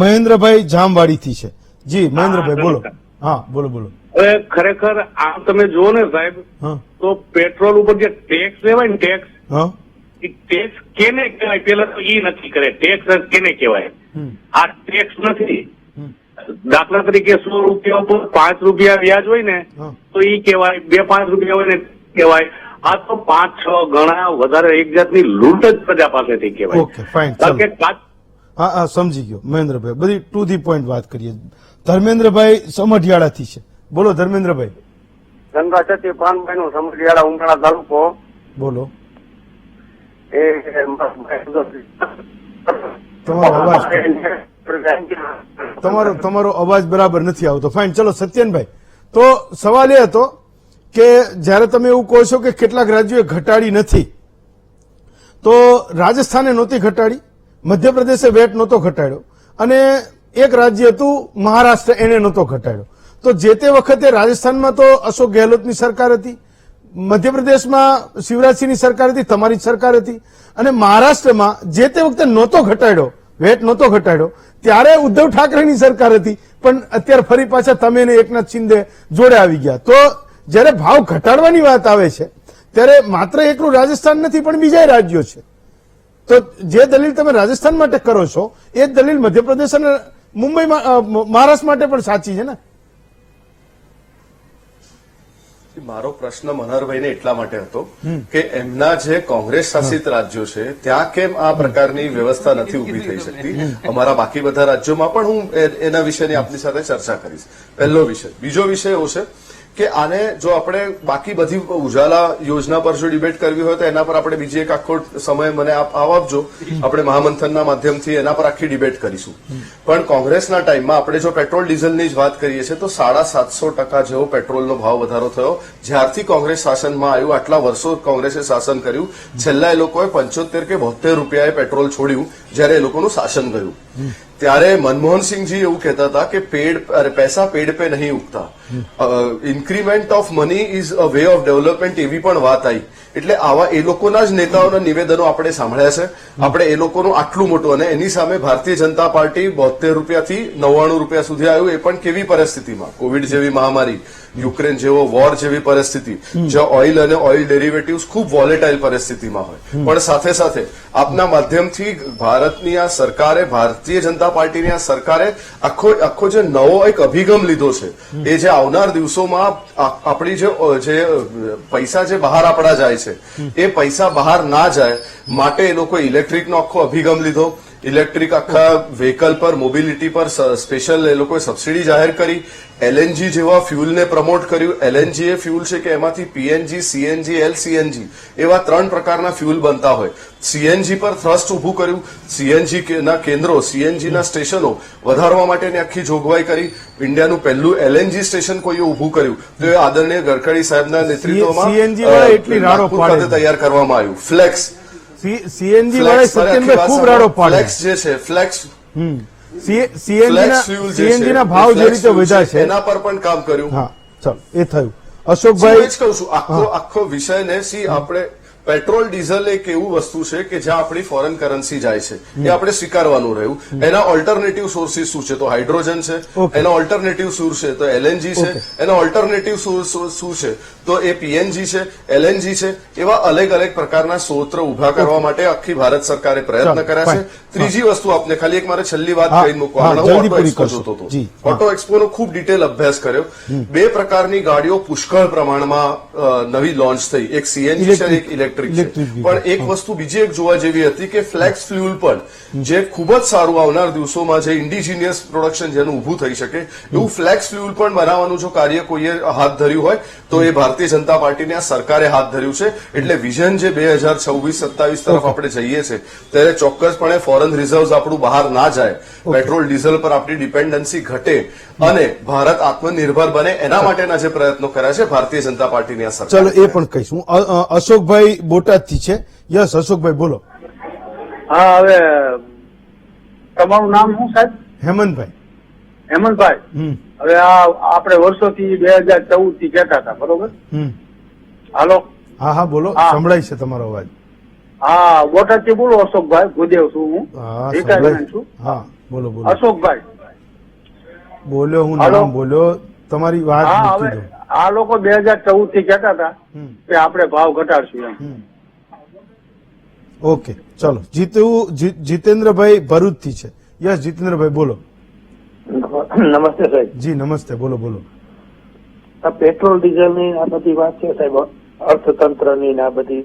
મહેન્દ્રભાઈ જામવાડીથી છે. જી મહેન્દ્રભાઈ બોલો. હા બોલો. હવે ખરેખર આમ તમે જુઓ ને સાહેબ, તો પેટ્રોલ ઉપર જે ટેક્સ લેવાય ને ટેક્સ, એ ટેક્સ કેને કહેવાય? પેલા તો એ નક્કી કરે ટેક્સ કેને કહેવાય. આ ટેક્સ નથી. દાખલા તરીકે 100 રૂપિયા ઉપર 5 રૂપિયા વ્યાજ હોય ને તો એ કહેવાય, 2-5 રૂપિયા હોય ને કહેવાય. આ તો 5-6 ગણા વધારે એક જાતની લૂંટ જ પ્રજા પાસેથી કહેવાય. Okay fine. હા સમજી ગયો મહેન્દ્રભાઈ, બધી ટુ ધી પોઈન્ટ વાત કરીએ. ધર્મેન્દ્રભાઈ સમઢિયાળાથી છે. બોલો ધર્મેન્દ્રભાઈ. ગંગાચતી પાનભાઈ નું સમઢિયાળા ઉમરાળા તાલુકો. બોલો. તમારો અવાજ બરાબર નથી આવતો. ફાઇન ચલો સત્યનભાઈ, તો સવાલ એ હતો કે જયારે તમે એવું કહો છો કે કેટલાક રાજ્યોએ ઘટાડી નથી, તો રાજસ્થાને નહોતી ઘટાડી, મધ્યપ્રદેશે વેટ નહોતો ઘટાડ્યો અને એક રાજ્ય હતું મહારાષ્ટ્ર, એને નહોતો ઘટાડ્યો. તો જે તે વખતે રાજસ્થાનમાં તો અશોક ગેહલોતની સરકાર હતી, મધ્યપ્રદેશમાં શિવરાજસિંહની સરકાર હતી, તમારી જ સરકાર હતી, અને મહારાષ્ટ્રમાં જે તે વખતે નહોતો ઘટાડ્યો, વેટ નહોતો ઘટાડ્યો, ત્યારે ઉદ્ધવ ઠાકરેની સરકાર હતી. પણ અત્યારે ફરી પાછા તમે ને એકનાથ શિંદે જોડે આવી ગયા. તો જયારે ભાવ ઘટાડવાની વાત આવે છે ત્યારે માત્ર એકલું રાજસ્થાન નથી પણ બીજા રાજ્યો છે. તો જે દલીલ તમે રાજસ્થાન માટે કરો છો એ જ દલીલ મધ્યપ્રદેશ અને મુંબઈમાં મહારાષ્ટ્ર માટે પણ સાચી છે ને? મારો પ્રશ્ન મનહરભાઈને એટલા માટે હતો કે એમના જે કોંગ્રેસ શાસિત રાજ્યો છે ત્યાં કેમ આ પ્રકારની વ્યવસ્થા નથી ઉભી થઈ શકતી. અમારા બાકી બધા રાજ્યોમાં પણ હું એના વિશેની આપની સાથે ચર્ચા કરીશ. પહેલો વિષય. બીજો વિષય એવો છે કે આને જો આપણે બાકી બધી ઉજાલા યોજના પર જો ડિબેટ કરવી હોય તો એના પર આપણે બીજી એક આખો સમય મને આપજો, આપણે મહામંથનના માધ્યમથી એના પર આખી ડિબેટ કરીશું. પણ કોંગ્રેસના ટાઈમમાં આપણે જો પેટ્રોલ ડીઝલની જ વાત કરીએ છીએ તો 750% જેવો પેટ્રોલનો ભાવ વધારો થયો જ્યારથી કોંગ્રેસ શાસનમાં આવ્યું. આટલા વર્ષો કોંગ્રેસે શાસન કર્યું, છેલ્લા એ લોકોએ 75 કે 72 રૂપિયાએ પેટ્રોલ છોડ્યું જયારે એ લોકોનું શાસન ગયું. ત્યારે મનમોહનસિંહજી એવું કહેતા હતા કે પૈસા પેડ પે નહીં ઉગતા, increment of money is a way of development, એવી પણ વાત આવી. એટલે આવા એ લોકોના જ નેતાઓના નિવેદનો આપણે સાંભળ્યા છે. આપણે એ લોકોનું આટલું મોટું, અને એની સામે ભારતીય જનતા પાર્ટી 72 રૂપિયાથી 99 રૂપિયા સુધી આવ્યું, એ પણ કેવી પરિસ્થિતિમાં? કોવિડ જેવી મહામારી, યુક્રેન જેવો વોર જેવી પરિસ્થિતિ, જ્યાં ઓઇલ અને ઓઇલ ડેરિવેટિવ્સ ખૂબ વોલેટાઇલ પરિસ્થિતિમાં હોય. પણ સાથે સાથે આપના માધ્યમથી ભારતની આ સરકારે, ભારતીય જનતા પાર્ટીની આ સરકારે આખો જે નવો એક અભિગમ લીધો છે, એ જે આવનાર દિવસોમાં આપણી જે પૈસા જે બહાર આપણા જાય છે એ પૈસા બહાર ના જાય માટે એ લોકો ઇલેક્ટ્રિકનો આખો અભિગમ લીધો. ઇલેક્ટ્રિક આખા વ્હીકલ પર, મોબિલિટી પર સ્પેશિયલ એ લોકોએ સબસિડી જાહેર કરી. એલએનજી જેવા ફ્યુલને પ્રમોટ કર્યું. એલએનજી એ ફ્યુલ છે કે એમાંથી પીએનજી, સીએનજી, એલસીએનજી એવા 3 પ્રકારના ફ્યુલ બનતા હોય. સીએનજી પર થ્રસ્ટ ઉભું કર્યું. સીએનજી ના કેન્દ્રો, સીએનજી ના સ્ટેશનો વધારવા માટેની આખી જોગવાઈ કરી. ઇન્ડિયાનું પહેલું એલએનજી સ્ટેશન કોઈએ ઉભું કર્યું તો એ આદરણીય ગડકરી સાહેબના નેતૃત્વમાં ખાતે તૈયાર કરવામાં આવ્યું. ફ્લેક્સ સીએનજી વાળા સત્યનભાઈ ખૂબ રાડો પાડે. ફ્લેક્સ જે છે, ફ્લેક્સ સીએનજી ના ભાવ જે રીતે વધ્યા છે એના પર પણ કામ કર્યું. હા ચાલો એ થયું. અશોકભાઈ હું એ જ કહું છું આખો વિષયને આપણે પેટ્રોલ ડીઝલ એક એવું વસ્તુ છે કે જ્યાં આપણી ફોરેન કરન્સી જાય છે એ આપણે સ્વીકારવાનું રહ્યું. એના ઓલ્ટરનેટિવ સોર્સિસ શું છે? તો હાઇડ્રોજન છે. એના ઓલ્ટરનેટિવ શું છે? તો એલએનજી છે. એના ઓલ્ટરનેટિવ શું છે? તો એ પીએનજી છે, એલએનજી છે. એવા અલગ અલગ પ્રકારના સ્ત્રોત ઉભા કરવા માટે આખી ભારત સરકારે પ્રયત્ન કર્યા છે. ત્રીજી વસ્તુ આપને ખાલી એક મારે છેલ્લી વાત કહી મૂકવા, ઓટો એક્સપો જોતો હતો. ઓટો એક્સપોનો ખૂબ ડિટેલ અભ્યાસ કર્યો. બે પ્રકારની ગાડીઓ પુષ્કળ પ્રમાણમાં નવી લોન્ચ થઈ, એક સીએનજી છે, એક ઇલેક્ટ્રિક. પણ એક વસ્તુ બીજી એક જોવા જેવી હતી કે ફ્લેક્સ ફ્યુઅલ પણ જે ખૂબ જ સારું આવનાર દિવસોમાં જે ઇન્ડિજિનિયસ પ્રોડક્શન જેનું ઉભું થઈ શકે એવું ફ્લેક્સ ફ્યુઅલ પણ બનાવવાનું જો કાર્ય કોઈએ હાથ ધર્યું હોય તો એ ભારતીય જનતા પાર્ટીની આ સરકારે હાથ ધર્યું છે. એટલે વિઝન જે 2026-27 તરફ આપણે જઈએ છીએ ત્યારે ચોક્કસપણે ફોરેન રિઝર્વ આપણું બહાર ના જાય, પેટ્રોલ ડીઝલ પર આપણી ડિપેન્ડન્સી ઘટે અને ભારત આત્મનિર્ભર બને એના માટેના જે પ્રયત્નો કર્યા છે ભારતીય જનતા પાર્ટીની આ સરકાર. ચલો એ પણ કહીશ હું. અશોકભાઈ બોટાદથી છે. યસ અશોકભાઈ બોલો. હા, હવે તમારું નામ શું સાહેબ? હેમંતભાઈ. હેમંતભાઈ, હવે આ આપણે વર્ષોથી 2014 થી કહેતા હતા, બરોબર? હાલો. હા હા બોલો, સંભળાય છે તમારો અવાજ. હા, બોટાદ થી બોલો. અશોકભાઈ ભૂદેવ છું હું, રિટાયરમેન્ટ છું. હા બોલો બોલો અશોકભાઈ બોલ્યો, હું નામ બોલ્યો, તમારી વાત મૂકી દો. આ લોકો 2014 થી કહેતા હતા કે આપણે ભાવ ઘટાડશું એમ. ઓકે ચલો. જીતેન્દ્રભાઈ ભરૂચ થી છે. યસ જીતેન્દ્રભાઈ બોલો. નમસ્તે સાહેબ. જી નમસ્તે, બોલો બોલો. આ પેટ્રોલ ડીઝલ ની આ બધી વાત છે સાહેબ, અર્થતંત્ર ની આ બધી.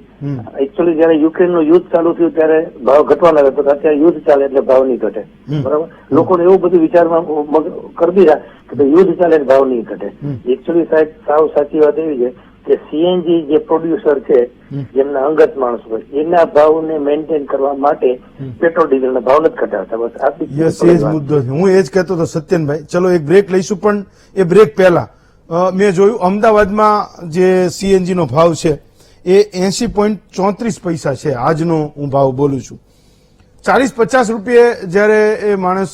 એકચ્યુઅલી જયારે યુક્રેન નું યુદ્ધ ચાલુ થયું ત્યારે ભાવ ઘટવા લાગ્યો, તો અત્યારે યુદ્ધ ચાલે એટલે ભાવ નહીં ઘટે, બરાબર? લોકોને એવું બધું વિચારમાં કરી દીધા કે યુદ્ધ ચાલે એટલે ભાવ નહીં ઘટે. એકચ્યુઅલી સાહેબ સાવ સાચી વાત એવી છે કે સીએનજી જે પ્રોડ્યુસર છે, જેમના અંગત માણસો હોય, એના ભાવને મેન્ટેન કરવા માટે પેટ્રોલ ડીઝલના ભાવ નથી ઘટાડતા. બસ આ જ મુદ્દો છે. હું એ જ કહેતો હતો સત્યનભાઈ. ચલો એક બ્રેક લઈશું, પણ એ બ્રેક પહેલા મેં જોયું અમદાવાદમાં જે સીએનજી નો ભાવ છે એ 80.34 છે. આજનો હું ભાવ બોલું છું. 40-50 રૂપિયે જયારે એ માણસ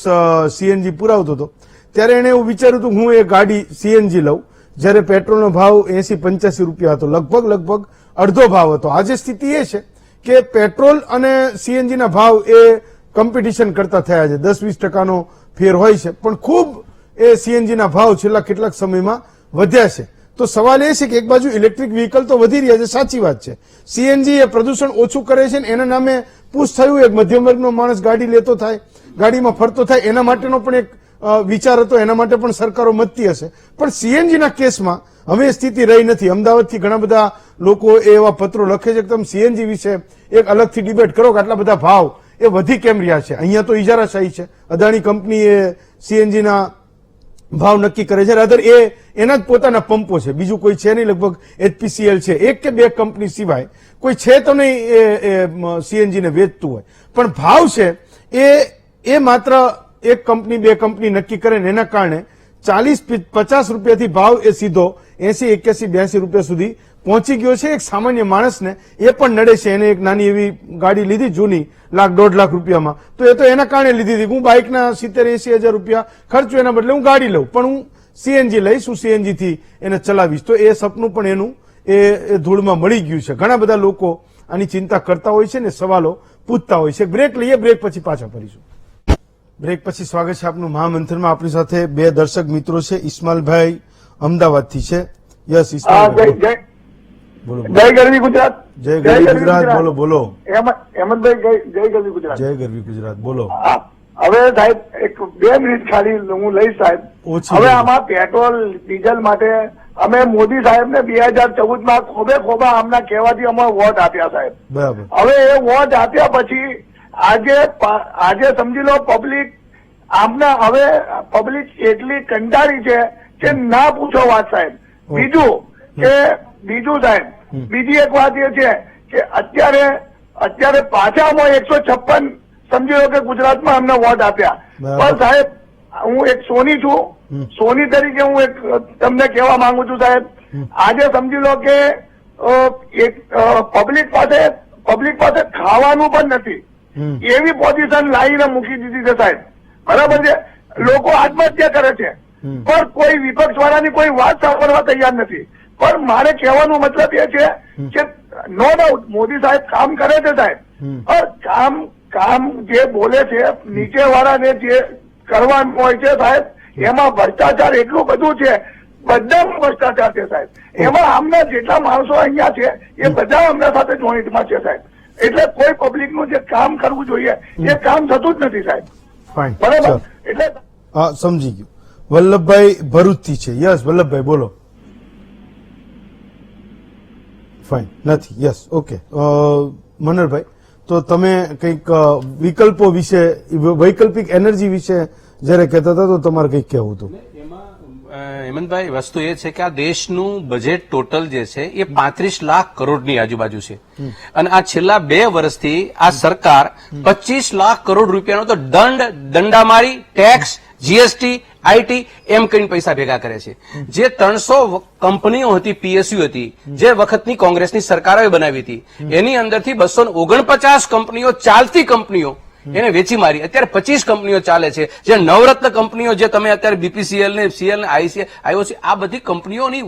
સીએનજી પુરાવતો હતો ત્યારે એને એવું વિચાર્યું હતું હું એ ગાડી સીએનજી લઉં, જયારે પેટ્રોલનો ભાવ 80-85 રૂપિયા હતો, લગભગ અડધો ભાવ હતો. આજે સ્થિતિ એ છે કે પેટ્રોલ અને સીએનજી ના ભાવ એ કોમ્પિટિશન કરતા થયા છે. 10-20% ફેર હોય છે, પણ ખૂબ એ સીએનજી ના ભાવ છેલ્લા કેટલાક સમયમાં વધ્યા છે. તો સવાલ એ છે કે એક બાજુ ઇલેક્ટ્રિક વ્હીકલ તો વધી રહ્યા છે, સાચી વાત છે. સીએનજી એ પ્રદૂષણ ઓછું કરે છે ને એના નામે પુશ થયું. એક મધ્યમ વર્ગનો માણસ ગાડી લેતો થાય, ગાડીમાં ફરતો થાય, એના માટેનો પણ એક વિચાર હતો, એના માટે પણ સરકારો મતતી હશે. પણ સીએનજી ના કેસમાં હવે સ્થિતિ રહી નથી. અમદાવાદથી ઘણા બધા લોકો એવા પત્રો લખે છે કે તમે સીએનજી વિશે એક અલગથી ડિબેટ કરો કે આટલા બધા ભાવ એ વધી કેમ રહ્યા છે. અહીંયા તો ઇજારાશાહી છે. અદાણી કંપની એ સીએનજી ના ભાવ નક્કી કરે છે. રાધર એ એના જ પોતાના પંપો છે, બીજું કોઈ છે નહીં. લગભગ એચપીસીએલ છે, એક કે બે કંપની સિવાય કોઈ છે તો નહીં સીએનજી ને વેચતું હોય. પણ ભાવ છે એ માત્ર એક કંપની બે કંપની નક્કી કરે ને એના કારણે 40-50 રૂપિયાથી ભાવ એ સીધો 80-81-82 રૂપિયા સુધી પહોંચી ગયો છે. એક સામાન્ય માણસને એ પણ નડે છે. એને એક નાની એવી ગાડી લીધી જૂની, $1.5 લાખ રૂપિયામાં, તો એ તો એના કારણે લીધી હતી. હું બાઇકના 70-80 હજાર રૂપિયા ખર્ચું, એના બદલે હું ગાડી લઉં, પણ હું સીએનજી લઈશ, હું સીએનજી થી એને ચલાવીશ. તો એ સપનું પણ એનું એ ધૂળમાં મળી ગયું છે. ઘણા બધા લોકો આની ચિંતા કરતા હોય છે ને સવાલો પૂછતા હોય છે. બ્રેક લઈએ, બ્રેક પછી પાછા ફરીશું. બ્રેક પછી સ્વાગત છે આપનું મહામંથનમાં. આપણી સાથે બે દર્શક મિત્રો છે. ઇસ્માલભાઈ અમદાવાદથી છે. યસ ઇસ્માલભાઈ બોલો. જય ગરવી ગુજરાત. જય ગરવી ગુજરાત. બોલો બોલો. હેમંતભાઈ જય ગરવી ગુજરાત. જય ગરવી ગુજરાત. બોલો. હવે સાહેબ એક 2 મિનિટ ખાલી હું લઈશ સાહેબ. હવે આમાં પેટ્રોલ ડીઝલ માટે અમે મોદી સાહેબ ને 2014માં ખોબા આમના કહેવાથી અમે વોટ આપ્યા સાહેબ. બરાબર. હવે એ વોટ આપ્યા પછી આજે સમજી લો પબ્લિક આમના હવે પબ્લિક એટલી કંટાળી છે કે ના પૂછો વાત સાહેબ. બીજું સાહેબ બીજી એક વાત એ છે કે અત્યારે પાછા અમે 156 સમજી લો કે ગુજરાતમાં અમને વોટ આપ્યા. પણ સાહેબ હું એક સોની છું, સોની તરીકે હું એક તમને કહેવા માંગુ છું સાહેબ, આજે સમજી લો કે એક પબ્લિક પાસે ખાવાનું પણ નથી એવી પોઝિશન લાવીને મૂકી દીધી છે સાહેબ. બરાબર છે. લોકો આત્મહત્યા કરે છે પણ કોઈ વિપક્ષ વાળાની કોઈ વાત સાંભળવા તૈયાર નથી. પણ મારે કહેવાનો મતલબ એ છે કે નો ડાઉટ મોદી સાહેબ કામ કરે છે સાહેબ, પણ કામ જે બોલે છે નીચે વાળાને જે કરવાનું હોય છે સાહેબ, એમાં ભ્રષ્ટાચાર એટલું બધું છે, બધામાં ભ્રષ્ટાચાર છે સાહેબ. એમાં આમના જેટલા માણસો અહીંયા છે એ બધા અમના સાથે જોઈન્ટમાં છે સાહેબ. એટલે કોઈ પબ્લિક નું જે કામ કરવું જોઈએ એ કામ થતું જ નથી સાહેબ. ફાઇન, બરાબર. એટલે હા, સમજી ગયું. વલ્લભભાઈ ભરૂચથી છે. યસ વલ્લભભાઈ બોલો. ફાઇન, નથી. Yes, okay. મનરભાઈ, તો તમે કંઈક વિકલ્પો વિશે, વૈકલ્પિક એનર્જી વિશે જયારે કહેતા હતા તો તમારે કંઈક કહેવું હતું. હેમંતભાઈ, વસ્તુ એ છે કે આ દેશનું બજેટ ટોટલ જે છે એ 35 લાખ કરોડની આજુબાજુ છે, અને આ છેલ્લા 2 વર્ષથી આ સરકાર 25 લાખ કરોડ રૂપિયાનો તો દંડામારી, ટેક્સ, જીએસટી, આઈટી એમ કરીને પૈસા ભેગા કરે છે. જે 300 કંપનીઓ હતી, પીએસયુ હતી, જે વખતની કોંગ્રેસની સરકારોએ બનાવી હતી, એની અંદરથી 249 કંપનીઓ, ચાલતી કંપનીઓ એને વેચી મારી. અત્યારે 25 કંપનીઓ ચાલે છે, જે નવરત્ન કંપનીઓ જે તમે અત્યારે બીપીસીએલ ને સીએલ ને આઈઓસી આ બધી કંપનીઓની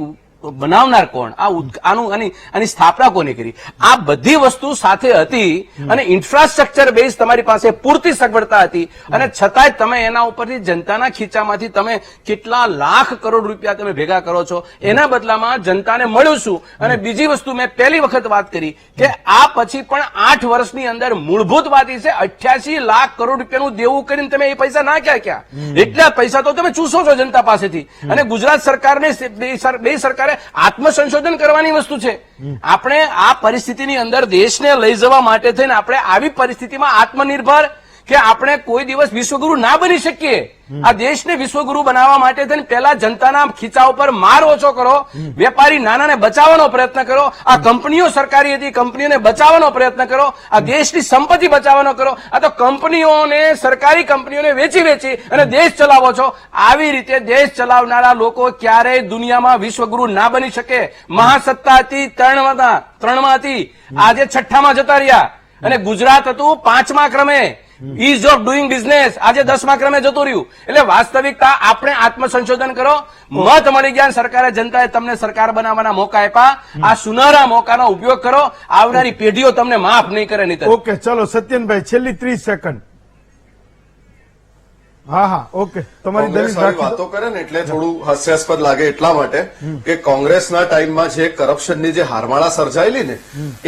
બનાવનાર કોણ, આની સ્થાપના કોને કરી, આ બધી વસ્તુ સાથે હતી, અને ઇન્ફ્રાસ્ટ્રક્ચર બેઝ તમારી પાસે પૂરતી સગવડતા હતી, અને છતાંય તમે એના ઉપરથી જનતાના ખીચામાંથી તમે કેટલા લાખ કરોડ રૂપિયા તમે ભેગા કરો છો. એના બદલામાં જનતાને મળ્યું શું? અને બીજી વસ્તુ મેં પહેલી વખત વાત કરી કે આ પછી પણ 8 વર્ષની અંદર મૂળભૂત વાત એ છે 88 લાખ કરોડ રૂપિયાનું દેવું કરીને તમે એ પૈસા નાખ્યા ક્યાં? એટલા પૈસા તો તમે ચૂસો છો જનતા પાસેથી. અને ગુજરાત સરકારને બે સરકારે આત્મસંશોધન કરવાની વસ્તુ છે. આપણે આ પરિસ્થિતિની અંદર દેશને લઈ જવા માટે થઈને આપણે આવી પરિસ્થિતિમાં આત્મનિર્ભર કે આપણે કોઈ દિવસ વિશ્વગુરુ ના બની શકીએ. આ દેશને વિશ્વગુરુ બનાવવા માટે થઈને પહેલા જનતાના ખીચા ઉપર માર ઓછો કરો, વેપારી નાનાને બચાવવાનો પ્રયત્ન કરો, આ કંપનીઓ સરકારી હતી કંપનીઓને બચાવવાનો પ્રયત્ન કરો, આ દેશની સંપત્તિ બચાવવાનો કરો. આ તો કંપનીઓને, સરકારી કંપનીઓને વેચી અને દેશ ચલાવો છો. આવી રીતે દેશ ચલાવનારા લોકો ક્યારેય દુનિયામાં વિશ્વગુરુ ના બની શકે. મહાસત્તા હતી 3માં હતી, આજે 6માં જતા રહ્યા, અને ગુજરાત હતું 5મા ક્રમે. ઇઝ ઓફ ડુઈંગ બિઝનેસ આજે 10મા ક્રમે જતું રહ્યું. એટલે વાસ્તવિકતા આપણે આત્મસંશોધન કરો. મત મળી ગયા, સરકારે, જનતાએ તમને સરકાર બનાવવાના મોકા આપ્યા. આ સુનહરા મોકાનો ઉપયોગ કરો. આવનારી પેઢીઓ તમને માફ નહીં કરે. નહીં ઓકે, ચલો સત્યનભાઈ, છેલ્લી 30 સેકન્ડ. હા, ઓકે. તમારી કોંગ્રેસ આવી વાતો કરે ને એટલે થોડું હાસ્યાસ્પદ લાગે એટલા માટે કે કોંગ્રેસના ટાઈમમાં જે કરપ્શનની જે હારમાળા સર્જાયેલી ને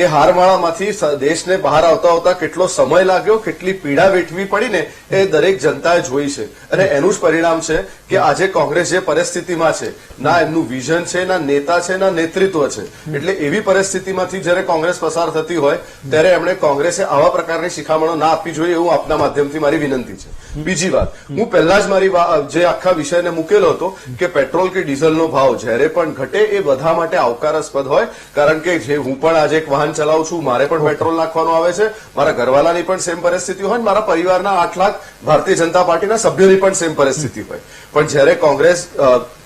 એ હારમાળામાંથી દેશને બહાર આવતા કેટલો સમય લાગ્યો, કેટલી પીડા વેઠવી પડી ને એ દરેક જનતાએ જોઈ છે. અને એનું જ પરિણામ છે કે આજે કોંગ્રેસ જે પરિસ્થિતિમાં છે, ના એમનું વિઝન છે, ના નેતા છે, ના નેતૃત્વ છે. એટલે એવી પરિસ્થિતિમાંથી જયારે કોંગ્રેસ પસાર થતી હોય ત્યારે એમણે કોંગ્રેસે આવા પ્રકારની શિખામણો ના આપવી જોઈએ એવું આપના માધ્યમથી મારી વિનંતી છે. બીજી વાત, હું પહેલા જ મારી જે આખા વિષયને મૂકેલો હતો કે પેટ્રોલ કે ડીઝલનો ભાવ જ્યારે પણ ઘટે એ બધા માટે આવકારાસ્પદ હોય. કારણ કે જે હું પણ આજે એક વાહન ચલાવું છું, મારે પણ પેટ્રોલ નાખવાનું આવે છે, મારા ઘરવાલાની પણ સેમ પરિસ્થિતિ હોય, મારા પરિવારના 8 લાખ ભારતીય જનતા પાર્ટીના સભ્યોની પણ સેમ પરિસ્થિતિ હોય. પણ જ્યારે કોંગ્રેસ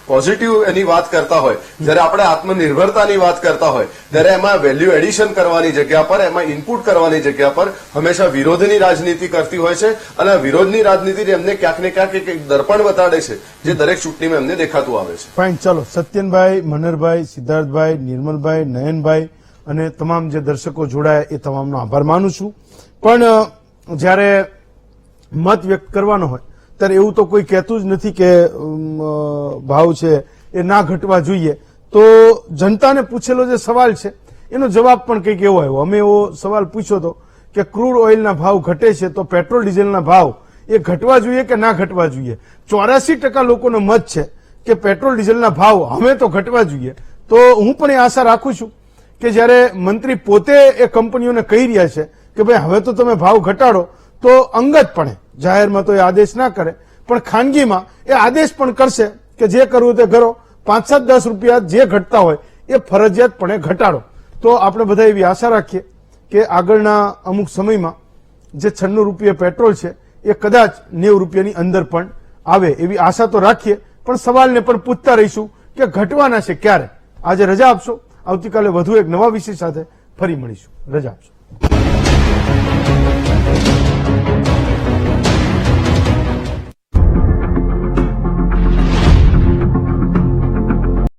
પોઝિટિવ એની વાત કરતા હોય, જયારે આપણે આત્મનિર્ભરતાની વાત કરતા હોય, ત્યારે એમાં વેલ્યુ એડિશન કરવાની જગ્યા પર, એમાં ઇનપુટ કરવાની જગ્યા પર હંમેશા વિરોધની રાજનીતિ કરતી હોય છે. અને વિરોધની રાજનીતિ એમને ક્યાંક ને ક્યાંક એક દર્પણ બતાડે છે જે દરેક ચૂંટણીમાં એમને દેખાતું આવે છે. ફાઇન, ચલો સત્યનભાઈ, મનરભાઈ, સિદ્ધાર્થભાઈ, નિર્મલભાઈ, નયનભાઈ અને તમામ જે દર્શકો જોડાયા એ તમામનો આભાર માનું છું. પણ જયારે મત વ્યક્ત કરવાનો હોય ત્યારે એવું તો કોઈ કહેતું જ નથી કે ભાવ છે એ ના ઘટવા જોઈએ. તો જનતાને પૂછેલો જે સવાલ છે એનો જવાબ પણ કંઈક એવો આવ્યો. અમે એવો સવાલ પૂછ્યો હતો કે ક્રૂડ ઓઇલના ભાવ ઘટે છે તો પેટ્રોલ ડીઝલના ભાવ એ ઘટવા જોઈએ કે ના ઘટવા જોઈએ. 84% લોકોનો મત છે કે પેટ્રોલ ડીઝલના ભાવ હવે તો ઘટવા જોઈએ. તો હું પણ એ આશા રાખું છું કે જયારે મંત્રી પોતે એ કંપનીઓને કહી રહ્યા છે કે ભાઈ હવે તો તમે ભાવ ઘટાડો, તો અંગતપણે જાહેરમાં તો એ આદેશ ના કરે, પણ ખાનગીમાં એ આદેશ પણ કરશે કે જે કરવું તે કરો, 5-10 રૂપિયા જે ઘટતા હોય એ ફરજિયાતપણે ઘટાડો. તો આપણે બધા એવી આશા રાખીએ કે આગળના અમુક સમયમાં જે 96 રૂપિયા પેટ્રોલ છે એ કદાચ 90 રૂપિયાની અંદર પણ આવે એવી આશા તો રાખીએ. પણ સવાલને પણ પૂછતા રહીશું કે ઘટવાના છે ક્યારે. આજે રજા આપશો, આવતીકાલે વધુ એક નવા વિષય સાથે ફરી મળીશું. રજા આપશો.